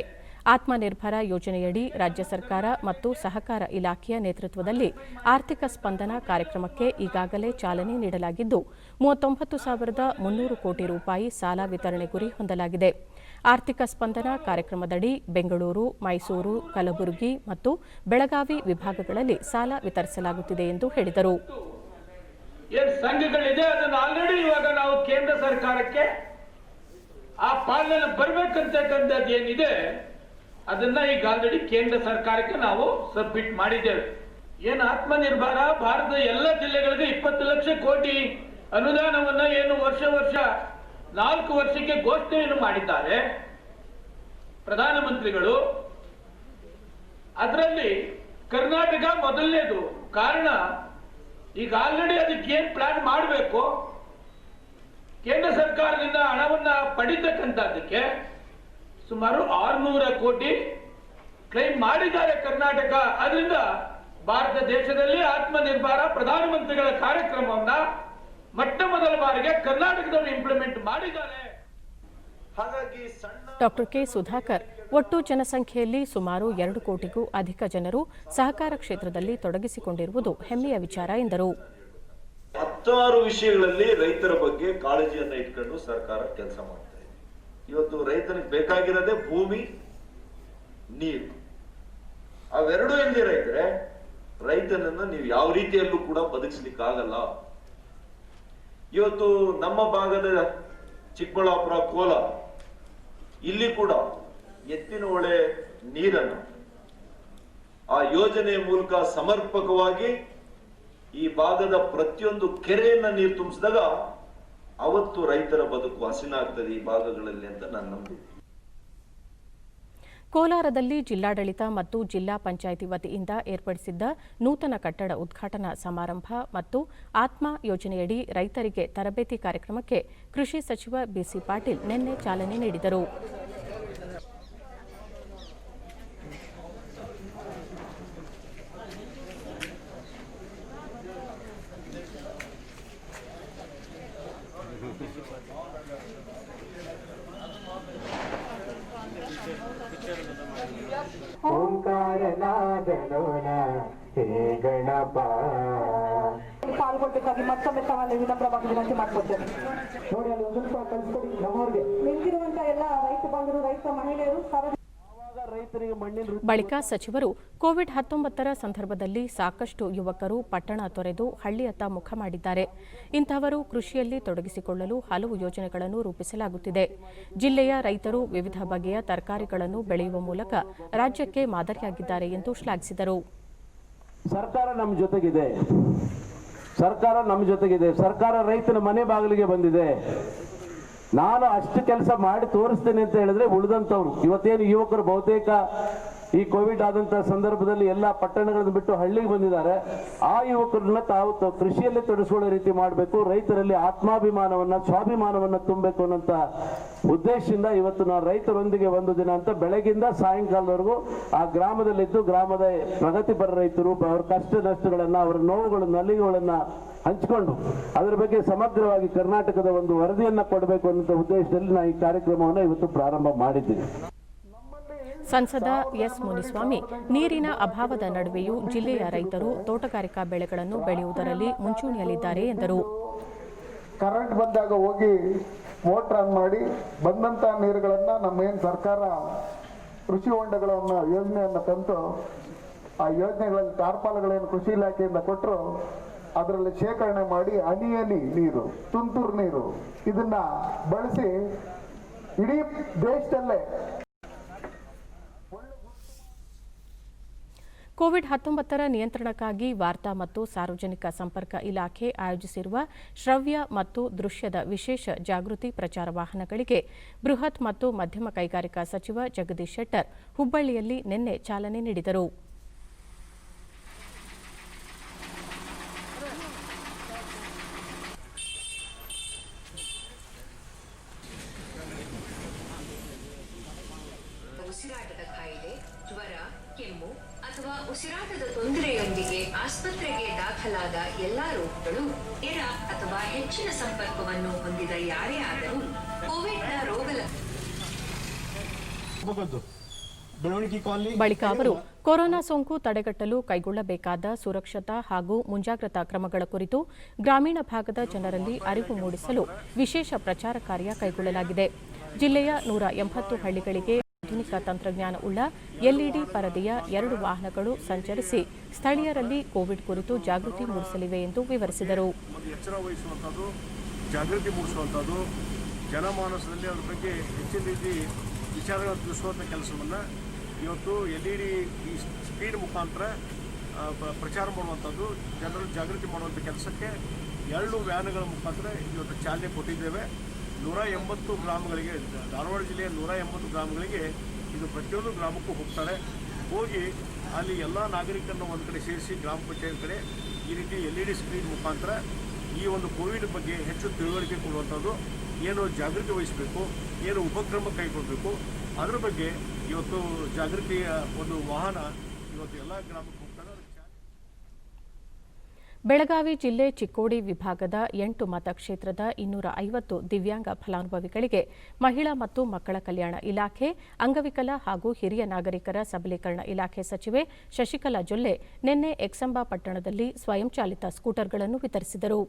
ಆತ್ಮನಿರ್ಭರ ಯೋಜನೆಯಡಿ ರಾಜ್ಯ ಸರ್ಕಾರ ಮತ್ತು ಸಹಕಾರ ಇಲಾಖೆಯ ನೇತೃತ್ವದಲ್ಲಿ ಆರ್ಥಿಕ ಸ್ಪಂದನ ಕಾರ್ಯಕ್ರಮಕ್ಕೆ ಈಗಾಗಲೇ ಚಾಲನೆ ನೀಡಲಾಗಿದ್ದು, 39,300 ಕೋಟಿ ರೂಪಾಯಿ ಸಾಲ ವಿತರಣೆ ಗುರಿ ಹೊಂದಲಾಗಿದೆ. ಆರ್ಥಿಕ ಸ್ಪಂದನ ಕಾರ್ಯಕ್ರಮದಡಿ ಬೆಂಗಳೂರು, ಮೈಸೂರು, ಕಲಬುರಗಿ ಮತ್ತು ಬೆಳಗಾವಿ ವಿಭಾಗಗಳಲ್ಲಿ ಸಾಲ ವಿತರಿಸಲಾಗುತ್ತಿದೆ ಎಂದು ಹೇಳಿದರು.
ಸಂಘಗಳಿದೆ ಅದನ್ನು ಆಲ್ರೆಡಿ ಇವಾಗ ನಾವು ಕೇಂದ್ರ ಸರ್ಕಾರಕ್ಕೆ ಆ ಪಾಲನೆ ಬರಬೇಕಂತಕ್ಕಂಥದ್ದು ಏನಿದೆ ಅದನ್ನ ಈಗ ಆಲ್ರೆಡಿ ಕೇಂದ್ರ ಸರ್ಕಾರಕ್ಕೆ ನಾವು ಸಬ್ಮಿಟ್ ಮಾಡಿದ್ದೇವೆ. ಏನು ಆತ್ಮನಿರ್ಭರ ಭಾರತದ ಎಲ್ಲ ಜಿಲ್ಲೆಗಳಿಗೆ 20 ಲಕ್ಷ ಕೋಟಿ ಅನುದಾನವನ್ನ ಏನು ವರ್ಷ 4 ವರ್ಷಕ್ಕೆ ಘೋಷಣೆಯನ್ನು ಮಾಡಿದ್ದಾರೆ ಪ್ರಧಾನಮಂತ್ರಿಗಳು. ಅದರಲ್ಲಿ ಕರ್ನಾಟಕ ಮೊದಲನೇದು. ಕಾರಣ ಈಗ ಆಲ್ರೆಡಿ ಅದಕ್ಕೆ ಏನ್ ಪ್ಲಾನ್ ಮಾಡಬೇಕು, ಕೇಂದ್ರ ಸರ್ಕಾರದಿಂದ ಹಣವನ್ನ ಪಡಿತಕ್ಕಂಥದ್ದಕ್ಕೆ ಸುಮಾರು 600 ಕೋಟಿ ಕ್ಲೈಮ್ ಮಾಡಿದ್ದಾರೆ ಕರ್ನಾಟಕ. ಅದರಿಂದ ಭಾರತ ದೇಶದಲ್ಲಿ ಆತ್ಮನಿರ್ಭರ ಪ್ರಧಾನಮಂತ್ರಿಗಳ ಕಾರ್ಯಕ್ರಮವನ್ನ ಮೊಟ್ಟ ಮೊದಲ ಬಾರಿಗೆ ಕರ್ನಾಟಕದವರು ಇಂಪ್ಲಿಮೆಂಟ್ ಮಾಡಿದ್ದಾರೆ. ಹಾಗಾಗಿ
ಡಾ ಕೆ ಸುಧಾಕರ್ ಒಟ್ಟು ಜನಸಂಖ್ಯೆಯಲ್ಲಿ ಸುಮಾರು 2 ಕೋಟಿಗೂ ಅಧಿಕ ಜನರು ಸಹಕಾರ ಕ್ಷೇತ್ರದಲ್ಲಿ ತೊಡಗಿಸಿಕೊಂಡಿರುವುದು ಹೆಮ್ಮೆಯ ವಿಚಾರ ಎಂದರು.
16 ವಿಷಯಗಳಲ್ಲಿ ರೈತರ ಬಗ್ಗೆ ಕಾಳಜಿಯನ್ನ ಇಟ್ಕೊಂಡು ಸರ್ಕಾರ ಕೆಲಸ ಮಾಡ್ತಾ ಇದೆ. ಇವತ್ತು ರೈತನಿಗೆ ಬೇಕಾಗಿರೋದೇ ಭೂಮಿ, ನೀರು. ಅವೆರಡೂ ಇಲ್ದಿರ ಇದ್ರೆ ರೈತನನ್ನ ನೀವು ಯಾವ ರೀತಿಯಲ್ಲೂ ಕೂಡ ಬದುಕಿಸ್ಲಿಕ್ಕೆ ಆಗಲ್ಲ. ಇವತ್ತು ನಮ್ಮ ಭಾಗದ ಚಿಕ್ಕಬಳ್ಳಾಪುರ, ಕೋಲಾರ ಇಲ್ಲಿ ಕೂಡ ಎತ್ತಿನ ಹೊಳೆ ನೀರನ್ನು ಆ ಯೋಜನೆಯ ಮೂಲಕ ಸಮರ್ಪಕವಾಗಿ ಈ ಭಾಗದ ಪ್ರತಿಯೊಂದು ಕೆರೆಯನ್ನ ನೀರು ತುಂಬಿಸಿದಾಗ ಅವತ್ತು ರೈತರ ಬದುಕು ಹಸಿನಾಗ್ತದೆ ಈ ಭಾಗಗಳಲ್ಲಿ ಅಂತ ನಾನು ನಂಬಿದ್ದೀನಿ.
ಕೋಲಾರದಲ್ಲಿ ಜಿಲ್ಲಾಡಳಿತ ಮತ್ತು ಜಿಲ್ಲಾ ಪಂಚಾಯಿತಿ ವತಿಯಿಂದ ಏರ್ಪಡಿಸಿದ್ದ ನೂತನ ಕಟ್ಟಡ ಉದ್ಘಾಟನಾ ಸಮಾರಂಭ ಮತ್ತು ಆತ್ಮ ಯೋಜನೆಯಡಿ ರೈತರಿಗೆ ತರಬೇತಿ ಕಾರ್ಯಕ್ರಮಕ್ಕೆ ಕೃಷಿ ಸಚಿವ ಬಿಸಿ ಪಾಟೀಲ್ ನಿನ್ನೆ ಚಾಲನೆ ನೀಡಿದರು.
ಪಾಲ್ಗೊಳ್ಬೇಕಾಗಿ ಮತ್ತೊಮ್ಮೆ ತಮ್ಮಲ್ಲಿ ವಿನಮ್ರವಾಗಿ ವಿನಂತಿ ಮಾಡಿಕೊಡ್ತೇನೆ. ನೋಡಿ ಅಲ್ಲಿ ಒಂದು ಸ್ವಲ್ಪ ಕಳಿಸ್ಕೊಡಿ ನಮ್ಮವ್ರಿಗೆ. ನಿಂತಿರುವಂತಹ ಎಲ್ಲ ರೈತ ಬಂಧುಗಳು, ರೈತ ಮಹಿಳೆಯರು
ಬಳಿಕ ಸಚಿವರು ಕೋವಿಡ್-19 ಸಂದರ್ಭದಲ್ಲಿ ಸಾಕಷ್ಟು ಯುವಕರು ಪಟ್ಟಣ ತೊರೆದು ಹಳ್ಳಿಯತ್ತ ಮುಖ ಮಾಡಿದ್ದಾರೆ. ಇಂತಹವರು ಕೃಷಿಯಲ್ಲಿ ತೊಡಗಿಸಿಕೊಳ್ಳಲು ಹಲವು ಯೋಜನೆಗಳನ್ನು ರೂಪಿಸಲಾಗುತ್ತಿದೆ. ಜಿಲ್ಲೆಯ ರೈತರು ವಿವಿಧ ಬಗೆಯ ತರಕಾರಿಗಳನ್ನು ಬೆಳೆಯುವ ಮೂಲಕ ರಾಜ್ಯಕ್ಕೆ ಮಾದರಿಯಾಗಿದ್ದಾರೆ ಎಂದು ಶ್ಲಾಘಿಸಿದರು.
ಸರ್ಕಾರ ನಮ್ಮ ಜೊತೆಗಿದೆ. ಸರ್ಕಾರ ರೈತನ ಮನೆ ಬಾಗಿಲಿಗೆ ಬಂದಿದೆ. ನಾನು ಅಷ್ಟು ಕೆಲಸ ಮಾಡಿ ತೋರಿಸ್ತೇನೆ ಅಂತ ಹೇಳಿದ್ರೆ ಉಳಿದಂಥವ್ರು ಇವತ್ತೇನು ಯುವಕರು ಬಹುತೇಕ ಈ ಕೋವಿಡ್ ಆದಂತಹ ಸಂದರ್ಭದಲ್ಲಿ ಎಲ್ಲ ಪಟ್ಟಣಗಳನ್ನು ಬಿಟ್ಟು ಹಳ್ಳಿಗೆ ಬಂದಿದ್ದಾರೆ. ಆ ಯುವಕರನ್ನ ತಾವು ಕೃಷಿಯಲ್ಲಿ ತೊಡಗಿಸಿಕೊಳ್ಳೋ ರೀತಿ ಮಾಡಬೇಕು, ರೈತರಲ್ಲಿ ಆತ್ಮಾಭಿಮಾನವನ್ನ ಸ್ವಾಭಿಮಾನವನ್ನ ತುಂಬಬೇಕು ಅನ್ನೋಂಥ ಉದ್ದೇಶದಿಂದ ಇವತ್ತು ನಾವು ರೈತರೊಂದಿಗೆ ಒಂದು ದಿನ ಅಂತ ಬೆಳಗಿಂದ ಸಾಯಂಕಾಲದವರೆಗೂ ಆ ಗ್ರಾಮದಲ್ಲಿದ್ದು ಗ್ರಾಮದ ಪ್ರಗತಿಪರ ರೈತರು ಅವರ ಕಷ್ಟ ನಷ್ಟಗಳನ್ನ, ಅವರ ನೋವುಗಳನ್ನು, ನಲಿಗೆಗಳನ್ನ ಹಂಚಿಕೊಂಡು ಅದರ ಬಗ್ಗೆ ಸಮಗ್ರವಾಗಿ ಕರ್ನಾಟಕದ ಒಂದು ವರದಿಯನ್ನ ಕೊಡಬೇಕು ಅನ್ನೋ ಉದ್ದೇಶದಲ್ಲಿ ನಾವು ಈ ಕಾರ್ಯಕ್ರಮವನ್ನು ಇವತ್ತು ಪ್ರಾರಂಭ ಮಾಡಿದ್ದೀವಿ.
ಸಂಸದ ಎಸ್ ಮುನಿಸ್ವಾಮಿ ನೀರಿನ ಅಭಾವದ ನಡುವೆಯೂ ಜಿಲ್ಲೆಯ ರೈತರು ತೋಟಗಾರಿಕಾ ಬೆಳೆಗಳನ್ನು ಬೆಳೆಯುವುದರಲ್ಲಿ ಮುಂಚೂಣಿಯಲ್ಲಿದ್ದಾರೆ ಎಂದರು.
ಕರೆಂಟ್ ಬಂದಾಗ ಹೋಗಿ ಮೋಟರ್ ಆನ್ ಮಾಡಿ ಬಂದಂತ ನೀರುಗಳನ್ನ ನಮ್ಮೇನು ಸರ್ಕಾರ ಕೃಷಿ ಹೊಂಡಗಳನ್ನ ಯೋಜನೆಯನ್ನ ತಂದು ಆ ಯೋಜನೆಗಳಲ್ಲಿ ಟಾರ್ಪಾಲಗಳೇನು ಕೃಷಿ ಇಲಾಖೆಯಿಂದ ಕೊಟ್ಟರು ಅದರಲ್ಲಿ ಶೇಖರಣೆ ಮಾಡಿ ಹನಿ ನೀರು, ತುಂತುರು ನೀರು ಇದನ್ನ ಬಳಸಿ ಇಡೀ ದೇಶದಲ್ಲೇ
ಕೋವಿಡ್-19 ನಿಯಂತ್ರಣಕ್ಕಾಗಿ ವಾರ್ತಾ ಮತ್ತು ಸಾರ್ವಜನಿಕ ಸಂಪರ್ಕ ಇಲಾಖೆ ಆಯೋಜಿಸಿರುವ ಶ್ರವ್ಯ ಮತ್ತು ದೃಶ್ಯದ ವಿಶೇಷ ಜಾಗೃತಿ ಪ್ರಚಾರ ವಾಹನಗಳಿಗೆ ಬೃಹತ್ ಮತ್ತು ಮಧ್ಯಮ ಕೈಗಾರಿಕಾ ಸಚಿವ ಜಗದೀಶ್ ಶೆಟ್ಟರ್ ಹುಬ್ಬಳ್ಳಿಯಲ್ಲಿ ನಿನ್ನೆ ಚಾಲನೆ ನೀಡಿದರು.
ಉಸಿರಾಟದ ಕಾಯಿಲೆ, ಜ್ವರ, ಕೆಮ್ಮು ಅಥವಾ ಉಸಿರಾಟದ ತೊಂದರೆಯೊಂದಿಗೆ ಆಸ್ಪತ್ರೆಗೆ ದಾಖಲಾದ ಎಲ್ಲಾ ರೋಗಿಗಳು ನೇರ ಅಥವಾ ಹೆಚ್ಚಿನ ಸಂಪರ್ಕವನ್ನು ಹೊಂದಿದ ಯಾರೇ ಆದರೂ ಕೋವಿಡ್ನ
ಬಳಿಕ ಅವರು ಕೊರೋನಾ ಸೋಂಕು ತಡೆಗಟ್ಟಲು ಕೈಗೊಳ್ಳಬೇಕಾದ ಸುರಕ್ಷತಾ ಹಾಗೂ ಮುಂಜಾಗ್ರತಾ ಕ್ರಮಗಳ ಕುರಿತು ಗ್ರಾಮೀಣ ಭಾಗದ ಜನರಲ್ಲಿ ಅರಿವು ಮೂಡಿಸಲು ವಿಶೇಷ ಪ್ರಚಾರ ಕಾರ್ಯ ಕೈಗೊಳ್ಳಲಾಗಿದೆ. ಜಿಲ್ಲೆಯ 180 ಹಳ್ಳಿಗಳಿಗೆ ಆಧುನಿಕ ತಂತ್ರಜ್ಞಾನ ಉಳ್ಳ ಎಲ್ಇಡಿ ಪರದೆಯ 2 ವಾಹನಗಳು ಸಂಚರಿಸಿ ಸ್ಥಳೀಯರಲ್ಲಿ ಕೋವಿಡ್ ಕುರಿತು ಜಾಗೃತಿ ಮೂಡಿಸಲಿವೆ ಎಂದು ವಿವರಿಸಿದರು.
ಎಚ್ಚರ ವಹಿಸುವಂಥದ್ದು, ಜಾಗೃತಿ ಮೂಡಿಸುವಂಥದ್ದು, ಜನಮಾನಸದಲ್ಲಿ ಅದರ ಬಗ್ಗೆ ಹೆಚ್ಚಿನ ರೀತಿ ವಿಚಾರಗಳನ್ನು ತಿಳಿಸುವಂಥ ಕೆಲಸವನ್ನು ಇವತ್ತು ಎಲ್ಇಡಿ ಈ ಸ್ಪೀಡ್ ಮುಖಾಂತರ ಪ್ರಚಾರ ಮಾಡುವಂಥದ್ದು, ಜನರಲ್ಲಿ ಜಾಗೃತಿ ಮಾಡುವಂಥ ಕೆಲಸಕ್ಕೆ 2 ವ್ಯಾನ್ಗಳ ಮುಖಾಂತರ ಇವತ್ತು ಚಾಲನೆ ಕೊಟ್ಟಿದ್ದೇವೆ. 180 ಗ್ರಾಮಗಳಿಗೆ, ಧಾರವಾಡ ಜಿಲ್ಲೆಯ 180 ಗ್ರಾಮಗಳಿಗೆ ಇದು ಪ್ರತಿಯೊಂದು ಗ್ರಾಮಕ್ಕೂ ಹೋಗ್ತಾರೆ. ಹೋಗಿ ಅಲ್ಲಿ ಎಲ್ಲ ನಾಗರಿಕರನ್ನು ಒಂದು ಕಡೆ ಸೇರಿಸಿ ಗ್ರಾಮ ಪಂಚಾಯತ್ ಕಡೆ ಈ ರೀತಿ ಎಲ್ಇಡಿ ಸ್ಕ್ರೀನ್ ಮುಖಾಂತರ ಈ ಒಂದು ಕೋವಿಡ್ ಬಗ್ಗೆ ಹೆಚ್ಚು ತಿಳುವಳಿಕೆ ಕೊಡುವಂಥದ್ದು, ಏನು ಜಾಗೃತಿ ವಹಿಸಬೇಕು, ಏನು ಉಪಕ್ರಮ ಕೈಗೊಳ್ಳಬೇಕು ಅದರ ಬಗ್ಗೆ ಇವತ್ತು ಜಾಗೃತಿಯ ಒಂದು ವಾಹನ ಇವತ್ತು ಎಲ್ಲ ಗ್ರಾಮಕ್ಕೆ ಹೋಗ್ತಾರೆ.
ಬೆಳಗಾವಿ ಜಿಲ್ಲೆ ಚಿಕ್ಕೋಡಿ ವಿಭಾಗದ 8 ಮತಕ್ಷೇತ್ರದ 250 ದಿವ್ಯಾಂಗ ಫಲಾನುಭವಿಗಳಿಗೆ ಮಹಿಳಾ ಮತ್ತು ಮಕ್ಕಳ ಕಲ್ಯಾಣ ಇಲಾಖೆ, ಅಂಗವಿಕಲ ಹಾಗೂ ಹಿರಿಯ ನಾಗರಿಕರ ಸಬಲೀಕರಣ ಇಲಾಖೆ ಸಚಿವೆ ಶಶಿಕಲಾ ಜೊಲ್ಲೆ ನಿನ್ನೆ ಎಕ್ಸಂಬ ಪಟ್ಟಣದಲ್ಲಿ ಸ್ವಯಂಚಾಲಿತ ಸ್ಕೂಟರ್ಗಳನ್ನು ವಿತರಿಸಿದರು.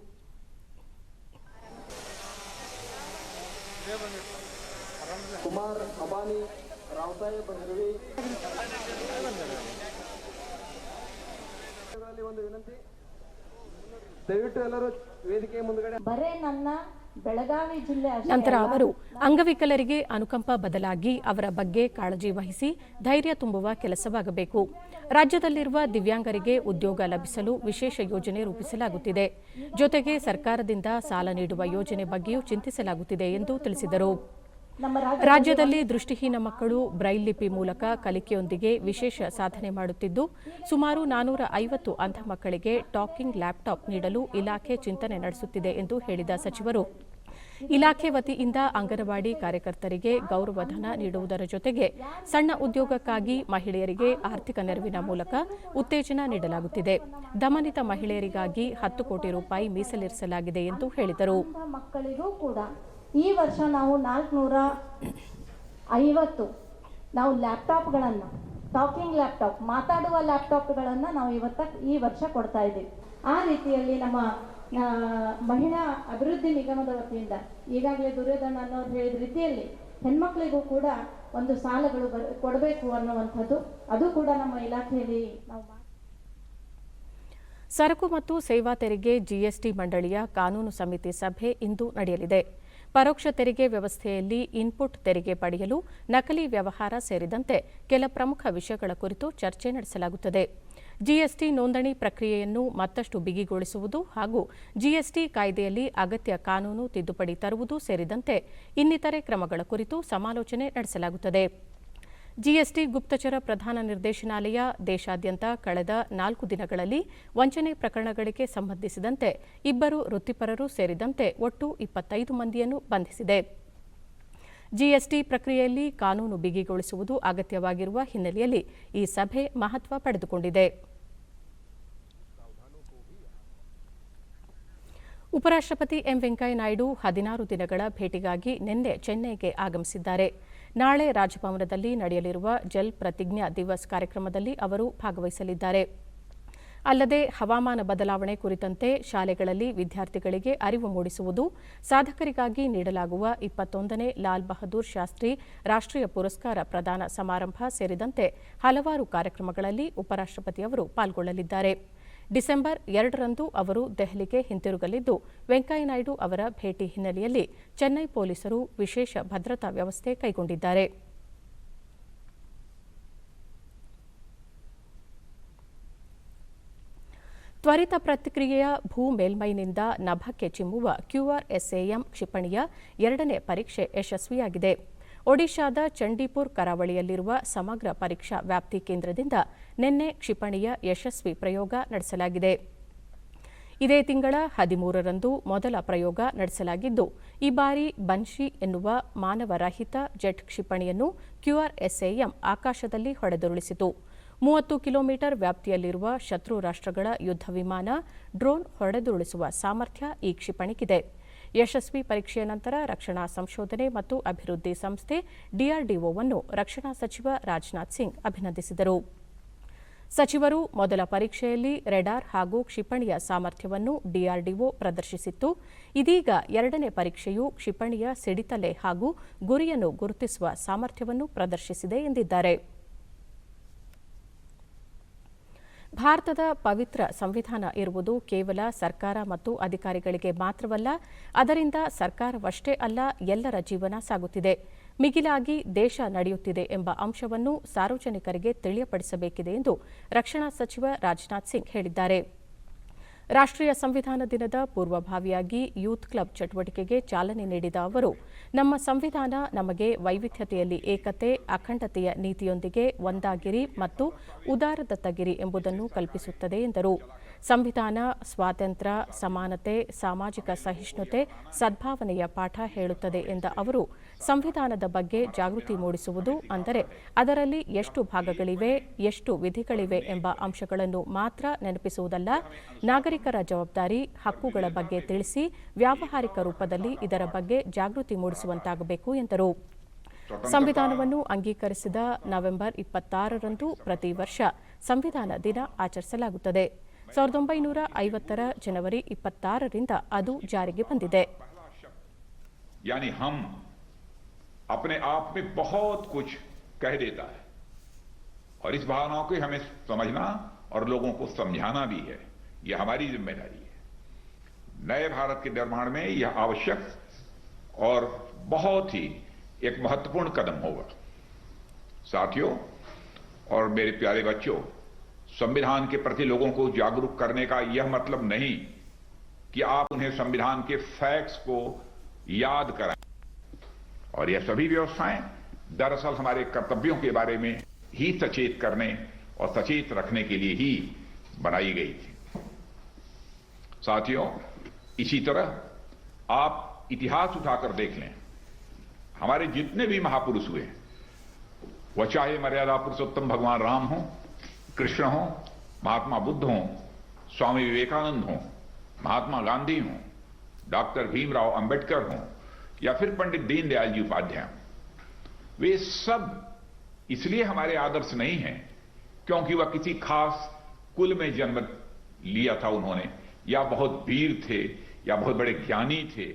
ಕುಮಾರ್ ಅಬಾನಿ, ರಾವಸಾಹೇಬ್ ರವಿ ಒಂದು ವಿನಂತಿ, ದಯವಿಟ್ಟು ಎಲ್ಲರೂ ವೇದಿಕೆ ಮುಂದುಗಡೆ
ಬರೇ ನನ್ನ ಬೆಳಗಾವಿ ಜಿಲ್ಲೆ.
ನಂತರ ಅವರು ಅಂಗವಿಕಲರಿಗೆ ಅನುಕಂಪ ಬದಲಾಗಿ ಅವರ ಬಗ್ಗೆ ಕಾಳಜಿ ವಹಿಸಿ ಧೈರ್ಯ ತುಂಬುವ ಕೆಲಸವಾಗಬೇಕು. ರಾಜ್ಯದಲ್ಲಿರುವ ದಿವ್ಯಾಂಗರಿಗೆ ಉದ್ಯೋಗ ಲಭಿಸಲು ವಿಶೇಷ ಯೋಜನೆ ರೂಪಿಸಲಾಗುತ್ತಿದೆ. ಜೊತೆಗೆ ಸರ್ಕಾರದಿಂದ ಸಾಲ ನೀಡುವ ಯೋಜನೆ ಬಗ್ಗೆಯೂ ಚಿಂತಿಸಲಾಗುತ್ತಿದೆ ಎಂದು ತಿಳಿಸಿದರು. ರಾಜ್ಯದಲ್ಲಿ ದೃಷ್ಟಿಹೀನ ಮಕ್ಕಳು ಬ್ರೈಲ್ ಲಿಪಿ ಮೂಲಕ ಕಲಿಕೆಯೊಂದಿಗೆ ವಿಶೇಷ ಸಾಧನೆ ಮಾಡುತ್ತಿದ್ದು, ಸುಮಾರು 450 ಅಂಧ ಮಕ್ಕಳಿಗೆ ಟಾಕಿಂಗ್ ಲ್ಯಾಪ್ಟಾಪ್ ನೀಡಲು ಇಲಾಖೆ ಚಿಂತನೆ ನಡೆಸುತ್ತಿದೆ ಎಂದು ಹೇಳಿದ ಸಚಿವರು, ಇಲಾಖೆ ವತಿಯಿಂದ ಅಂಗನವಾಡಿ ಕಾರ್ಯಕರ್ತರಿಗೆ ಗೌರವಧನ ನೀಡುವುದರ ಜೊತೆಗೆ ಸಣ್ಣ ಉದ್ಯೋಗಕ್ಕಾಗಿ ಮಹಿಳೆಯರಿಗೆ ಆರ್ಥಿಕ ನೆರವಿನ ಮೂಲಕ ಉತ್ತೇಜನ ನೀಡಲಾಗುತ್ತಿದೆ. ದಮನಿತ ಮಹಿಳೆಯರಿಗಾಗಿ 10 ಕೋಟಿ ರೂಪಾಯಿ ಮೀಸಲಿರಿಸಲಾಗಿದೆ ಎಂದು ಹೇಳಿದರು.
ಮಕ್ಕಳಿಗೂ ಕೂಡ ಈ ವರ್ಷ ನಾವು 450 ನಾವು ಲ್ಯಾಪ್ಟಾಪ್ಗಳನ್ನು, ಟಾಕಿಂಗ್ ಲ್ಯಾಪ್ಟಾಪ್, ಮಾತಾಡುವ ಲ್ಯಾಪ್ಟಾಪ್ಗಳನ್ನು ನಾವು ಈ ವರ್ಷ ಕೊಡ್ತಾ ಇದ್ದೀವಿ. ಆ ರೀತಿಯಲ್ಲಿ ನಮ್ಮ ಮಹಿಳಾ ಅಭಿವೃದ್ಧಿ ನಿಗಮದ ವತಿಯಿಂದ ಈಗಾಗಲೇ ದುರ್ಯೋಧನ ಅನ್ನೋರು ಹೇಳಿದ ರೀತಿಯಲ್ಲಿ ಹೆಣ್ಮಕ್ಳಿಗೂ ಕೂಡ ಒಂದು ಸಾಲಗಳು ಕೊಡಬೇಕು ಅನ್ನುವಂಥದ್ದು, ಅದು ಕೂಡ ನಮ್ಮ ಇಲಾಖೆಯಲ್ಲಿ ನಾವು.
ಸರಕು ಮತ್ತು ಸೇವಾ ತೆರಿಗೆ ಜಿಎಸ್ಟಿ ಮಂಡಳಿಯ ಕಾನೂನು ಸಮಿತಿ ಸಭೆ ಇಂದು ನಡೆಯಲಿದೆ. ಪರೋಕ್ಷ ತೆರಿಗೆ ವ್ಯವಸ್ಥೆಯಲ್ಲಿ ಇನ್ಪುಟ್ ತೆರಿಗೆ ಪಡೆಯಲು ನಕಲಿ ವ್ಯವಹಾರ ಸೇರಿದಂತೆ ಕೆಲ ಪ್ರಮುಖ ವಿಷಯಗಳ ಕುರಿತು ಚರ್ಚೆ ನಡೆಸಲಾಗುತ್ತದೆ. ಜಿಎಸ್ಟಿ ನೋಂದಣಿ ಪ್ರಕ್ರಿಯೆಯನ್ನು ಮತ್ತಷ್ಟು ಬಿಗಿಗೊಳಿಸುವುದು ಹಾಗೂ ಜಿಎಸ್ಟಿ ಕಾಯ್ದೆಯಲ್ಲಿ ಅಗತ್ಯ ಕಾನೂನು ತಿದ್ದುಪಡಿ ತರುವುದು ಸೇರಿದಂತೆ ಇನ್ನಿತರೆ ಕ್ರಮಗಳ ಕುರಿತು ಸಮಾಲೋಚನೆ ನಡೆಸಲಾಗುತ್ತದೆ. ಜಿಎಸ್ಟಿ ಗುಪ್ತಚರ ಪ್ರಧಾನ ನಿರ್ದೇಶನಾಲಯ ದೇಶಾದ್ಯಂತ ಕಳೆದ 4 ದಿನಗಳಲ್ಲಿ ವಂಚನೆ ಪ್ರಕರಣಗಳಿಗೆ ಸಂಬಂಧಿಸಿದಂತೆ 2 ವೃತ್ತಿಪರರು ಸೇರಿದಂತೆ ಒಟ್ಟು 25 ಮಂದಿಯನ್ನು ಬಂಧಿಸಿದೆ. ಜಿಎಸ್ಟಿ ಪ್ರಕ್ರಿಯೆಯಲ್ಲಿ ಕಾನೂನು ಬಿಗಿಗೊಳಿಸುವುದು ಅಗತ್ಯವಾಗಿರುವ ಹಿನ್ನೆಲೆಯಲ್ಲಿ ಈ ಸಭೆ ಮಹತ್ವ ಪಡೆದುಕೊಂಡಿದೆ. ಉಪರಾಷ್ಟ್ರಪತಿ ಎಂ ವೆಂಕಯ್ಯನಾಯ್ಡು 16 ದಿನಗಳ ಭೇಟಿಗಾಗಿ ನಿನ್ನೆ ಚೆನ್ನೈಗೆ ಆಗಮಿಸಿದ್ದಾರೆ. ನಾಳೆ ರಾಜಭವನದಲ್ಲಿ ನಡೆಯಲಿರುವ ಜಲ್ ಪ್ರತಿಜ್ಞಾ ದಿವಸ್ ಕಾರ್ಯಕ್ರಮದಲ್ಲಿ ಅವರು ಭಾಗವಹಿಸಲಿದ್ದಾರೆ. ಅಲ್ಲದೆ ಹವಾಮಾನ ಬದಲಾವಣೆ ಕುರಿತಂತೆ ಶಾಲೆಗಳಲ್ಲಿ ವಿದ್ಯಾರ್ಥಿಗಳಿಗೆ ಅರಿವು ಮೂಡಿಸುವುದು, ಸಾಧಕರಿಗಾಗಿ ನೀಡಲಾಗುವ 21ನೇ ಲಾಲ್ ಬಹದ್ದೂರ್ ಶಾಸ್ತ್ರಿ ರಾಷ್ಟ್ರೀಯ ಪುರಸ್ಕಾರ ಪ್ರದಾನ ಸಮಾರಂಭ ಸೇರಿದಂತೆ ಹಲವಾರು ಕಾರ್ಯಕ್ರಮಗಳಲ್ಲಿ ಉಪರಾಷ್ಟ್ರಪತಿಯವರು ಪಾಲ್ಗೊಳ್ಳಲಿದ್ದಾರೆ. ಡಿಸೆಂಬರ್ 2ರಂದು ಅವರು ದೆಹಲಿಗೆ ಹಿಂತಿರುಗಲಿದ್ದು, ವೆಂಕಯ್ಯನಾಯ್ಡು ಅವರ ಭೇಟಿ ಹಿನ್ನೆಲೆಯಲ್ಲಿ ಚೆನ್ನೈ ಪೊಲೀಸರು ವಿಶೇಷ ಭದ್ರತಾ ವ್ಯವಸ್ಥೆ ಕೈಗೊಂಡಿದ್ದಾರೆ. ತ್ವರಿತ ಪ್ರತಿಕ್ರಿಯೆಯ ಭೂ ಮೇಲ್ಮೈನಿಂದ ನಭಕ್ಕೆ ಚಿಮ್ಮುವ QRSAM ಕ್ಷಿಪಣಿಯ 2ನೇ ಪರೀಕ್ಷೆ ಯಶಸ್ವಿಯಾಗಿದೆ. ಒಡಿಶಾದ ಚಂಡೀಪುರ್ ಕರಾವಳಿಯಲ್ಲಿರುವ ಸಮಗ್ರ ಪರೀಕ್ಷಾ ವ್ಯಾಪ್ತಿ ಕೇಂದ್ರದಿಂದ ನಿನ್ನೆ ಕ್ಷಿಪಣಿಯ ಯಶಸ್ವಿ ಪ್ರಯೋಗ ನಡೆಸಲಾಗಿದೆ. ಇದೇ ತಿಂಗಳ 13ರಂದು ಮೊದಲ ಪ್ರಯೋಗ ನಡೆಸಲಾಗಿದ್ದು, ಈ ಬಾರಿ ಬನ್ಶಿ ಎನ್ನುವ ಮಾನವರಹಿತ ಜೆಟ್ ಕ್ಷಿಪಣಿಯನ್ನು QRSAM ಆಕಾಶದಲ್ಲಿ ಹೊಡೆದುರುಳಿಸಿತು. 30 ಕಿಲೋಮೀಟರ್ ವ್ಯಾಪ್ತಿಯಲ್ಲಿರುವ ಶತ್ರು ರಾಷ್ಟ್ರಗಳ ಯುದ್ಧ ವಿಮಾನ, ಡ್ರೋನ್ ಹೊಡೆದುರುಳಿಸುವ ಸಾಮರ್ಥ್ಯ ಈ ಕ್ಷಿಪಣಿಗಿದೆ. ಯಶಸ್ವಿ ಪರೀಕ್ಷೆಯ ನಂತರ ರಕ್ಷಣಾ ಸಂಶೋಧನೆ ಮತ್ತು ಅಭಿವೃದ್ಧಿ ಸಂಸ್ಥೆ DRDOವನ್ನು ರಕ್ಷಣಾ ಸಚಿವ ರಾಜನಾಥ್ ಸಿಂಗ್ ಅಭಿನಂದಿಸಿದರು. ಸಚಿವರು ಮೊದಲ ಪರೀಕ್ಷೆಯಲ್ಲಿ ರೆಡಾರ್ ಹಾಗೂ ಕ್ಷಿಪಣಿಯ ಸಾಮರ್ಥ್ಯವನ್ನು DRDO ಪ್ರದರ್ಶಿಸಿತ್ತು. ಇದೀಗ 2ನೇ ಪರೀಕ್ಷೆಯು ಕ್ಷಿಪಣಿಯ ಸಿಡಿತಲೆ ಹಾಗೂ ಗುರಿಯನ್ನು ಗುರುತಿಸುವ ಸಾಮರ್ಥ್ಯವನ್ನು ಪ್ರದರ್ಶಿಸಿದೆ ಎಂದಿದ್ದಾರೆ. ಭಾರತದ ಪವಿತ್ರ ಸಂವಿಧಾನ ಇರುವುದು ಕೇವಲ ಸರ್ಕಾರ ಮತ್ತು ಅಧಿಕಾರಿಗಳಿಗೆ ಮಾತ್ರವಲ್ಲ, ಅದರಿಂದ ಸರ್ಕಾರವಷ್ಟೇ ಅಲ್ಲ, ಎಲ್ಲರ ಜೀವನ ಸಾಗುತ್ತಿದೆ, ಮಿಗಿಲಾಗಿ ದೇಶ ನಡೆಯುತ್ತಿದೆ ಎಂಬ ಅಂಶವನ್ನು ಸಾರ್ವಜನಿಕರಿಗೆ ತಿಳಿಯಪಡಿಸಬೇಕಿದೆ ಎಂದು ರಕ್ಷಣಾ ಸಚಿವ ರಾಜನಾಥ್ ಸಿಂಗ್ ಹೇಳಿದ್ದಾರೆ. ರಾಷ್ಟ್ರೀಯ ಸಂವಿಧಾನ ದಿನದ ಪೂರ್ವಭಾವಿಯಾಗಿ ಯೂತ್ ಕ್ಲಬ್ ಚಟುವಟಿಕೆಗೆ ಚಾಲನೆ ನೀಡಿದ ಅವರು, ನಮ್ಮ ಸಂವಿಧಾನ ನಮಗೆ ವೈವಿಧ್ಯತೆಯಲ್ಲಿ ಏಕತೆ, ಅಖಂಡತೆಯ ನೀತಿಯೊಂದಿಗೆ ಒಂದಾಗಿರಿ ಮತ್ತು ಉದಾರದತ್ತಗಿರಿ ಎಂಬುದನ್ನು ಕಲ್ಪಿಸುತ್ತದೆ ಎಂದರು. ಸಂವಿಧಾನ ಸ್ವಾತಂತ್ರ್ಯ, ಸಮಾನತೆ, ಸಾಮಾಜಿಕ ಸಹಿಷ್ಣುತೆ, ಸದ್ಭಾವನೆಯ ಪಾಠ ಹೇಳುತ್ತದೆ ಎಂದ ಅವರು, ಸಂವಿಧಾನದ ಬಗ್ಗೆ ಜಾಗೃತಿ ಮೂಡಿಸುವುದು ಅಂದರೆ ಅದರಲ್ಲಿ ಎಷ್ಟು ಭಾಗಗಳಿವೆ, ಎಷ್ಟು ವಿಧಿಗಳಿವೆ ಎಂಬ ಅಂಶಗಳನ್ನು ಮಾತ್ರ ನೆನಪಿಸುವುದಲ್ಲ, ನಾಗರಿಕರ ಜವಾಬ್ದಾರಿ, ಹಕ್ಕುಗಳ ಬಗ್ಗೆ ತಿಳಿಸಿ ವ್ಯಾವಹಾರಿಕ ರೂಪದಲ್ಲಿ ಇದರ ಬಗ್ಗೆ ಜಾಗೃತಿ ಮೂಡಿಸುವಂತಾಗಬೇಕು ಎಂದರು. ಸಂವಿಧಾನವನ್ನು ಅಂಗೀಕರಿಸಿದ ನವೆಂಬರ್ 26ರಂದು ಪ್ರತಿ ವರ್ಷ ಸಂವಿಧಾನ ದಿನ ಆಚರಿಸಲಾಗುತ್ತದೆ. 1950ರ ಜನವರಿ 26ರಿಂದ ಅದು ಜಾರಿಗೆ ಬಂದಿದೆ.
यानी हम अपने आप में बहुत कुछ कह देता है और इस भावनाओं को हमें समझना और लोगों को समझाना भी है, यह हमारी जिम्मेदारी है. नए भारत के निर्माण में यह आवश्यक और बहुत ही एक महत्वपूर्ण कदम होगा. साथियों और मेरे प्यारे बच्चों, संविधान के प्रति लोगों को जागरूक करने का यह मतलब नहीं कि आप उन्हें संविधान के फैक्ट्स को याद कराएं. और यह सभी व्यवस्थाएं दरअसल हमारे कर्तव्यों के बारे में ही सचेत करने और सचेत रखने के लिए ही बनाई गई थी। साथियों, इसी तरह आप इतिहास उठाकर देख लें, हमारे जितने भी महापुरुष हुए, वह चाहे मर्यादा पुरुषोत्तम भगवान राम हो, कृष्ण हो, महात्मा बुद्ध हो, स्वामी विवेकानंद हो, महात्मा गांधी हो, डॉक्टर भीमराव अंबेडकर हो या फिर पंडित दीनदयाल जी उपाध्याय, वे सब इसलिए हमारे आदर्श नहीं हैं क्योंकि वह किसी खास कुल में जन्म लिया था उन्होंने, या बहुत वीर थे या बहुत बड़े ज्ञानी थे।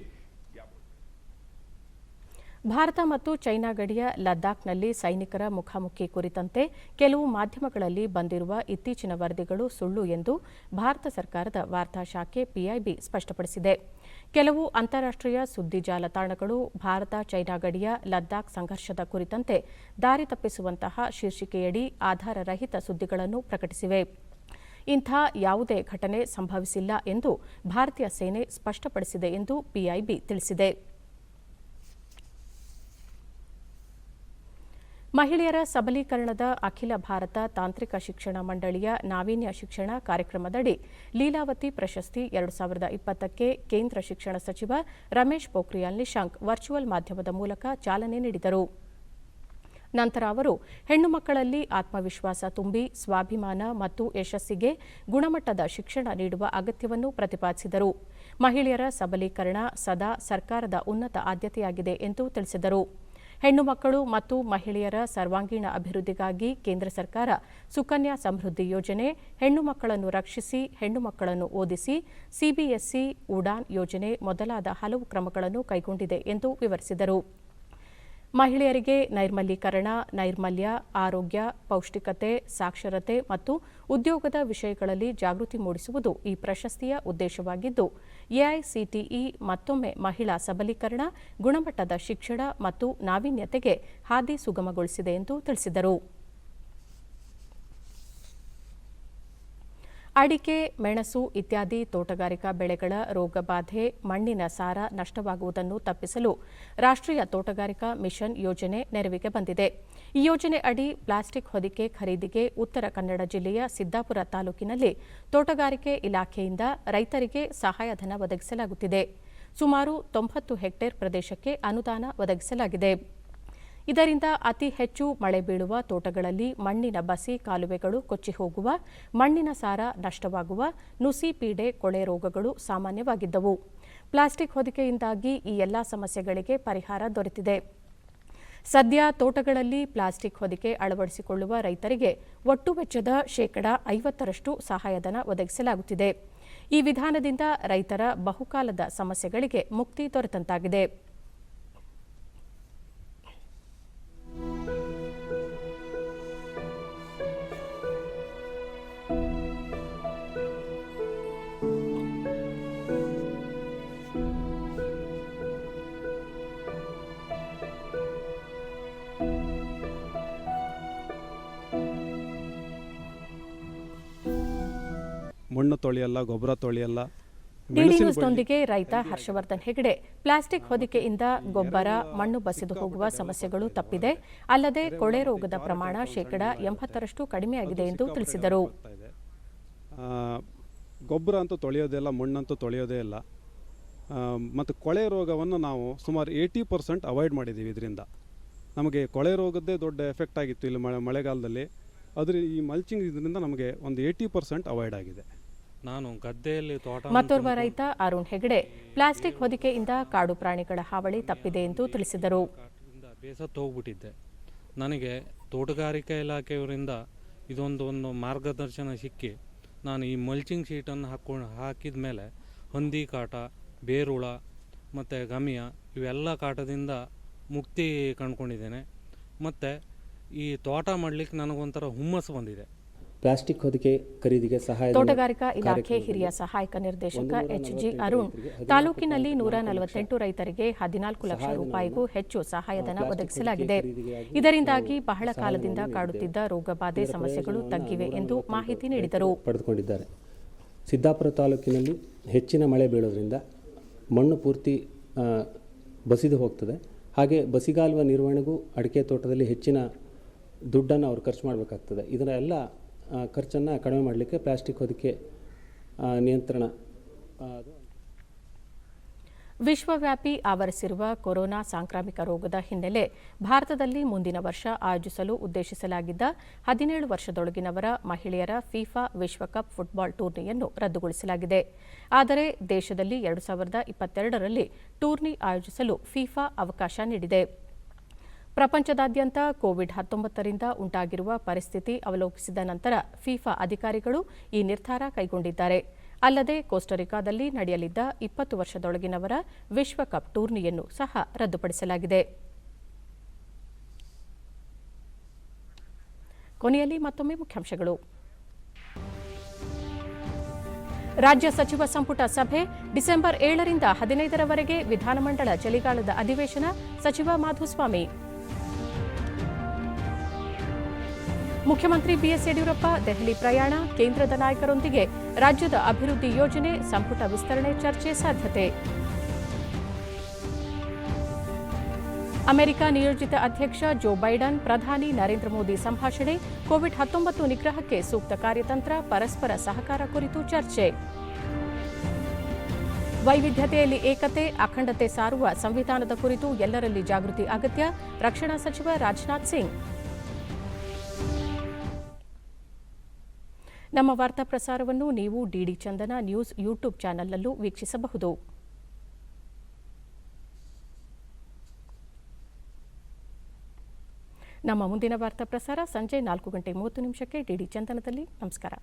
ಭಾರತ ಮತ್ತು ಚೈನಾ ಗಡಿಯ ಲದ್ದಾಖ್ನಲ್ಲಿ ಸೈನಿಕರ ಮುಖಾಮುಖಿ ಕುರಿತಂತೆ ಕೆಲವು ಮಾಧ್ಯಮಗಳಲ್ಲಿ ಬಂದಿರುವ ಇತ್ತೀಚಿನ ವರದಿಗಳು ಸುಳ್ಳು ಎಂದು ಭಾರತ ಸರ್ಕಾರದ ವಾರ್ತಾ ಶಾಖೆ ಪಿಐಬಿ ಸ್ಪಷ್ಟಪಡಿಸಿದೆ. ಕೆಲವು ಅಂತಾರಾಷ್ಟ್ರೀಯ ಸುದ್ದಿ ಜಾಲತಾಣಗಳು ಭಾರತ ಚೈನಾ ಗಡಿಯ ಲದ್ದಾಖ್ ಸಂಘರ್ಷದ ಕುರಿತಂತೆ ದಾರಿ ತಪ್ಪಿಸುವಂತಹ ಶೀರ್ಷಿಕೆಯಡಿ ಆಧಾರರಹಿತ ಸುದ್ದಿಗಳನ್ನು ಪ್ರಕಟಿಸಿವೆ. ಇಂಥ ಯಾವುದೇ ಘಟನೆ ಸಂಭವಿಸಿಲ್ಲ ಎಂದು ಭಾರತೀಯ ಸೇನೆ ಸ್ಪಷ್ಟಪಡಿಸಿದೆ ಎಂದು ಪಿಐಬಿ ತಿಳಿಸಿದೆ. ಮಹಿಳೆಯರ ಸಬಲೀಕರಣದ ಅಖಿಲ ಭಾರತ ತಾಂತ್ರಿಕ ಶಿಕ್ಷಣ ಮಂಡಳಿಯ ನಾವೀನ್ಯ ಶಿಕ್ಷಣ ಕಾರ್ಯಕ್ರಮದಡಿ ಲೀಲಾವತಿ ಪ್ರಶಸ್ತಿ 2020ಕ್ಕೆ ಕೇಂದ್ರ ಶಿಕ್ಷಣ ಸಚಿವ ರಮೇಶ್ ಪೋಖ್ರಿಯಾಲ್ ನಿಶಾಂಕ್ ವರ್ಚುವಲ್ ಮಾಧ್ಯಮದ ಮೂಲಕ ಚಾಲನೆ ನೀಡಿದರು. ನಂತರ ಅವರು ಹೆಣ್ಣು ಮಕ್ಕಳಲ್ಲಿ ಆತ್ಮವಿಶ್ವಾಸ ತುಂಬಿ ಸ್ವಾಭಿಮಾನ ಮತ್ತು ಯಶಸ್ಸಿಗೆ ಗುಣಮಟ್ಟದ ಶಿಕ್ಷಣ ನೀಡುವ ಅಗತ್ಯವನ್ನು ಪ್ರತಿಪಾದಿಸಿದರು. ಮಹಿಳೆಯರ ಸಬಲೀಕರಣ ಸದಾ ಸರ್ಕಾರದ ಉನ್ನತ ಆದ್ಯತೆಯಾಗಿದೆ ಎಂದು ತಿಳಿಸಿದರು. ಹೆಣ್ಣು ಮಕ್ಕಳು ಮತ್ತು ಮಹಿಳೆಯರ ಸರ್ವಾಂಗೀಣ ಅಭಿವೃದ್ಧಿಗಾಗಿ ಕೇಂದ್ರ ಸರ್ಕಾರ ಸುಕನ್ಯಾ ಸಮೃದ್ಧಿ ಯೋಜನೆ, ಹೆಣ್ಣು ಮಕ್ಕಳನ್ನು ರಕ್ಷಿಸಿ ಹೆಣ್ಣು ಮಕ್ಕಳನ್ನು ಓದಿಸಿ, ಸಿಬಿಎಸ್ಇ, ಉಡಾನ್ ಯೋಜನೆ ಮೊದಲಾದ ಹಲವು ಕ್ರಮಗಳನ್ನು ಕೈಗೊಂಡಿದೆ ಎಂದು ವಿವರಿಸಿದರು. ಮಹಿಳೆಯರಿಗೆ ನೈರ್ಮಲೀಕರಣ, ನೈರ್ಮಲ್ಯ, ಆರೋಗ್ಯ, ಪೌಷ್ಟಿಕತೆ, ಸಾಕ್ಷರತೆ ಮತ್ತು ಉದ್ಯೋಗದ ವಿಷಯಗಳಲ್ಲಿ ಜಾಗೃತಿ ಮೂಡಿಸುವುದು ಈ ಪ್ರಶಸ್ತಿಯ ಉದ್ದೇಶವಾಗಿದ್ದು, ಎಐಸಿಟಿಇ ಮತ್ತೊಮ್ಮೆ ಮಹಿಳಾ ಸಬಲೀಕರಣ, ಗುಣಮಟ್ಟದ ಶಿಕ್ಷಣ ಮತ್ತು ನಾವೀನ್ಯತೆಗೆ ಹಾದಿ ಸುಗಮಗೊಳಿಸಿದೆ ಎಂದು ತಿಳಿಸಿದರು. ಅಡಿಕೆ, ಮೆಣಸು ಇತ್ಯಾದಿ ತೋಟಗಾರಿಕಾ ಬೆಳೆಗಳ ರೋಗಬಾಧೆ, ಮಣ್ಣಿನ ಸಾರ ನಷ್ಟವಾಗುವುದನ್ನು ತಪ್ಪಿಸಲು ರಾಷ್ಟ್ರೀಯ ತೋಟಗಾರಿಕಾ ಮಿಷನ್ ಯೋಜನೆ ನೆರವಿಗೆ ಬಂದಿದೆ. ಈ ಯೋಜನೆ ಅಡಿ ಪ್ಲಾಸ್ಟಿಕ್ ಹೊದಿಕೆ ಖರೀದಿಗೆ ಉತ್ತರ ಕನ್ನಡ ಜಿಲ್ಲೆಯ ಸಿದ್ದಾಪುರ ತಾಲೂಕಿನಲ್ಲಿ ತೋಟಗಾರಿಕೆ ಇಲಾಖೆಯಿಂದ ರೈತರಿಗೆ ಸಹಾಯಧನ ಒದಗಿಸಲಾಗುತ್ತಿದೆ. ಸುಮಾರು 90 ಹೆಕ್ಟೇರ್ ಪ್ರದೇಶಕ್ಕೆ ಅನುದಾನ ಒದಗಿಸಲಾಗಿದೆ. ಇದರಿಂದ ಅತಿ ಹೆಚ್ಚು ಮಳೆ ಬೀಳುವ ತೋಟಗಳಲ್ಲಿ ಮಣ್ಣಿನ ಬಸಿ ಕಾಲುವೆಗಳು ಕೊಚ್ಚಿ ಹೋಗುವ, ಮಣ್ಣಿನ ಸಾರ ನಷ್ಟವಾಗುವ, ನುಸಿ ಪೀಡೆ, ಕೊಳೆ ರೋಗಗಳು ಸಾಮಾನ್ಯವಾಗಿದ್ದವು. ಪ್ಲಾಸ್ಟಿಕ್ ಹೊದಿಕೆಯಿಂದಾಗಿ ಈ ಎಲ್ಲ ಸಮಸ್ಯೆಗಳಿಗೆ ಪರಿಹಾರ ದೊರೆತಿದೆ. ಸದ್ಯ ತೋಟಗಳಲ್ಲಿ ಪ್ಲಾಸ್ಟಿಕ್ ಹೊದಿಕೆ ಅಳವಡಿಸಿಕೊಳ್ಳುವ ರೈತರಿಗೆ ಒಟ್ಟು ವೆಚ್ಚದ 50% ಸಹಾಯಧನ ಒದಗಿಸಲಾಗುತ್ತಿದೆ. ಈ ವಿಧಾನದಿಂದ ರೈತರ ಬಹುಕಾಲದ ಸಮಸ್ಯೆಗಳಿಗೆ ಮುಕ್ತಿ ದೊರೆತಂತಾಗಿದೆ.
ಮಣ್ಣು ತೊಳೆಯಲ್ಲ, ಗೊಬ್ಬರ ತೊಳೆಯಲ್ಲ.
ಡಿಡಿ ನ್ಯೂಸ್ನೊಂದಿಗೆ ರೈತ ಹರ್ಷವರ್ಧನ್ ಹೆಗಡೆ, ಪ್ಲಾಸ್ಟಿಕ್ ಹೊದಿಕೆಯಿಂದ ಗೊಬ್ಬರ, ಮಣ್ಣು ಬಸಿದು ಹೋಗುವ ಸಮಸ್ಯೆಗಳು ತಪ್ಪಿದೆ. ಅಲ್ಲದೆ ಕೊಳೆ ರೋಗದ ಪ್ರಮಾಣ 80% ಕಡಿಮೆಯಾಗಿದೆ ಎಂದು ತಿಳಿಸಿದರು.
ಗೊಬ್ಬರ ಅಂತೂ ತೊಳೆಯೋದೇ ಇಲ್ಲ, ಮಣ್ಣಂತೂ ತೊಳೆಯೋದೇ ಇಲ್ಲ. ಮತ್ತು ಕೊಳೆ ರೋಗವನ್ನು ನಾವು ಸುಮಾರು 80% ಅವಾಯ್ಡ್ ಮಾಡಿದ್ದೀವಿ. ಇದರಿಂದ ನಮಗೆ ಕೊಳೆ ರೋಗದ್ದೇ ದೊಡ್ಡ ಎಫೆಕ್ಟ್ ಆಗಿತ್ತು ಇಲ್ಲಿ ಮಳೆಗಾಲದಲ್ಲಿ. ಆದರೆ ಈ ಮಲ್ಚಿಂಗ್ ಇದರಿಂದ ನಮಗೆ ಒಂದು 80% ಅವಾಯ್ಡ್ ಆಗಿದೆ.
ನಾನು ಗದ್ದೆಯಲ್ಲಿ
ಮತ್ತೋರ್ವ ರೈತ ಅರುಣ್ ಹೆಗಡೆ, ಪ್ಲಾಸ್ಟಿಕ್ ಹೊದಿಕೆಯಿಂದ ಕಾಡು ಪ್ರಾಣಿಗಳ ಹಾವಳಿ ತಪ್ಪಿದೆ ಎಂದು ತಿಳಿಸಿದರು.
ಬೇಸತ್ತು ಹೋಗ್ಬಿಟ್ಟಿದ್ದೆ. ನನಗೆ ತೋಟಗಾರಿಕಾ ಇಲಾಖೆಯವರಿಂದ ಇದೊಂದು ಮಾರ್ಗದರ್ಶನ ಸಿಕ್ಕಿ ನಾನು ಈ ಮಲ್ಚಿಂಗ್ ಶೀಟನ್ನು ಹಾಕಿದ ಮೇಲೆ ಹಂದಿ ಕಾಟ, ಬೇರುಳ ಮತ್ತು ಗಮಿಯ ಇವೆಲ್ಲ ಕಾಟದಿಂದ ಮುಕ್ತಿ ಕಂಡುಕೊಂಡಿದ್ದೇನೆ. ಮತ್ತು ಈ ತೋಟ ಮಾಡಲಿಕ್ಕೆ ನನಗೊಂಥರ ಹುಮ್ಮಸ್ಸು ಬಂದಿದೆ.
ಪ್ಲಾಸ್ಟಿಕ್ ಹೊದಿಕೆ ಖರೀದಿಗೆ ಸಹಾಯ
ತೋಟಗಾರಿಕಾ ಇಲಾಖೆ ಹಿರಿಯ ಸಹಾಯಕ ನಿರ್ದೇಶಕ ಎಚ್ಜಿ ಅರುಣ್ ತಾಲೂಕಿನಲ್ಲಿ 148 ರೈತರಿಗೆ 14 ಲಕ್ಷ ರೂಪಾಯಿಗೂ ಹೆಚ್ಚು ಸಹಾಯಧನ ಒದಗಿಸಲಾಗಿದೆ. ಇದರಿಂದಾಗಿ ಬಹಳ ಕಾಲದಿಂದ ಕಾಡುತ್ತಿದ್ದ ರೋಗಬಾಧೆ ಸಮಸ್ಯೆಗಳು ತಗ್ಗಿವೆ ಎಂದು ಮಾಹಿತಿ ನೀಡಿದರು.
ಪಡೆದುಕೊಂಡಿದ್ದಾರೆ. ಸಿದ್ದಾಪುರ ತಾಲೂಕಿನಲ್ಲಿ ಹೆಚ್ಚಿನ ಮಳೆ ಬೀಳೋದ್ರಿಂದ ಮಣ್ಣು ಪೂರ್ತಿ ಬಸಿದು ಹೋಗ್ತದೆ ಹಾಗೆ ಬಸಿಗಾಲುವ ನಿರ್ವಹಣೆಗೂ ಅಡಿಕೆ ತೋಟದಲ್ಲಿ ಹೆಚ್ಚಿನ ದುಡ್ಡನ್ನು ಅವರು ಖರ್ಚು ಮಾಡಬೇಕಾಗ್ತದೆ. ಇದನ್ನೆಲ್ಲ ಖರ್ಚನ್ನು ಕಡಿಮೆ ಮಾಡಲಿಕ್ಕೆ ಪ್ಲಾಸ್ಟಿಕ್ ಹೊದಿಕೆ ನಿಯಂತ್ರಣ
ವಿಶ್ವವ್ಯಾಪಿ ಆವರಿಸಿರುವ ಕೊರೋನಾ ಸಾಂಕ್ರಾಮಿಕ ರೋಗದ ಹಿನ್ನೆಲೆ ಭಾರತದಲ್ಲಿ ಮುಂದಿನ ವರ್ಷ ಆಯೋಜಿಸಲು ಉದ್ದೇಶಿಸಲಾಗಿದ್ದ 17 ವರ್ಷದೊಳಗಿನವರ ಮಹಿಳೆಯರ ಫಿಫಾ ವಿಶ್ವಕಪ್ ಫುಟ್ಬಾಲ್ ಟೂರ್ನಿಯನ್ನು ರದ್ದುಗೊಳಿಸಲಾಗಿದೆ. ಆದರೆ ದೇಶದಲ್ಲಿ 2022ರಲ್ಲಿ ಟೂರ್ನಿ ಆಯೋಜಿಸಲು ಫಿಫಾ ಅವಕಾಶ ನೀಡಿದೆ. ಪ್ರಪಂಚದಾದ್ಯಂತ ಕೋವಿಡ್-19ರಿಂದ ಉಂಟಾಗಿರುವ ಪರಿಸ್ಥಿತಿ ಅವಲೋಕಿಸಿದ ನಂತರ ಫಿಫಾ ಅಧಿಕಾರಿಗಳು ಈ ನಿರ್ಧಾರ ಕೈಗೊಂಡಿದ್ದಾರೆ. ಅಲ್ಲದೆ ಕೋಸ್ಟರಿಕಾದಲ್ಲಿ ನಡೆಯಲಿದ್ದ 20 ವರ್ಷದೊಳಗಿನವರ ವಿಶ್ವಕಪ್ ಟೂರ್ನಿಯನ್ನು ಸಹ ರದ್ದುಪಡಿಸಲಾಗಿದೆ. ಕೊನೆಯಲ್ಲಿ ಮತ್ತೊಮ್ಮೆ ಮುಖ್ಯಾಂಶಗಳು. ರಾಜ್ಯ ಸಚಿವ ಸಂಪುಟ ಸಭೆ ಡಿಸೆಂಬರ್ 7ರಿಂದ 15ರವರೆಗೆ ವಿಧಾನಮಂಡಲ ಚಳಿಗಾಲದ ಅಧಿವೇಶನ. ಸಚಿವ ಮಾಧುಸ್ವಾಮಿ. ಮುಖ್ಯಮಂತ್ರಿ ಬಿಎಸ್ ಯಡಿಯೂರಪ್ಪ ದೆಹಲಿ ಪ್ರಯಾಣ. ಕೇಂದ್ರದ ನಾಯಕರೊಂದಿಗೆ ರಾಜ್ಯದ ಅಭಿವೃದ್ಧಿ ಯೋಜನೆ ಸಂಪುಟ ವಿಸ್ತರಣೆ ಚರ್ಚೆ ಸಾಧ್ಯತೆ. ಅಮೆರಿಕ ನಿಯೋಜಿತ ಅಧ್ಯಕ್ಷ ಜೋ ಬೈಡನ್ ಪ್ರಧಾನಿ ನರೇಂದ್ರ ಮೋದಿ ಸಂಭಾಷಣೆ. ಕೋವಿಡ್-19 ನಿಗ್ರಹಕ್ಕೆ ಸೂಕ್ತ ಕಾರ್ಯತಂತ್ರ, ಪರಸ್ಪರ ಸಹಕಾರ ಕುರಿತು ಚರ್ಚೆ. ವೈವಿಧ್ಯತೆಯಲ್ಲಿ ಏಕತೆ, ಅಖಂಡತೆ ಸಾರುವ ಸಂವಿಧಾನದ ಕುರಿತು ಎಲ್ಲರಲ್ಲಿ ಜಾಗೃತಿ ಅಗತ್ಯ. ರಕ್ಷಣಾ ಸಚಿವ ರಾಜನಾಥ್ ಸಿಂಗ್. ನಮ್ಮ ವಾರ್ತಾ ಪ್ರಸಾರವನ್ನು ನೀವು ಡಿಡಿ ಚಂದನ ನ್ಯೂಸ್ ಯೂಟ್ಯೂಬ್ ಚಾನೆಲ್ನಲ್ಲೂ ವೀಕ್ಷಿಸಬಹುದು. ನಮ್ಮ ಮುಂದಿನ ವಾರ್ತಾ ಪ್ರಸಾರ ಸಂಜೆ 4:30 ಡಿಡಿ ಚಂದನದಲ್ಲಿ. ನಮಸ್ಕಾರ.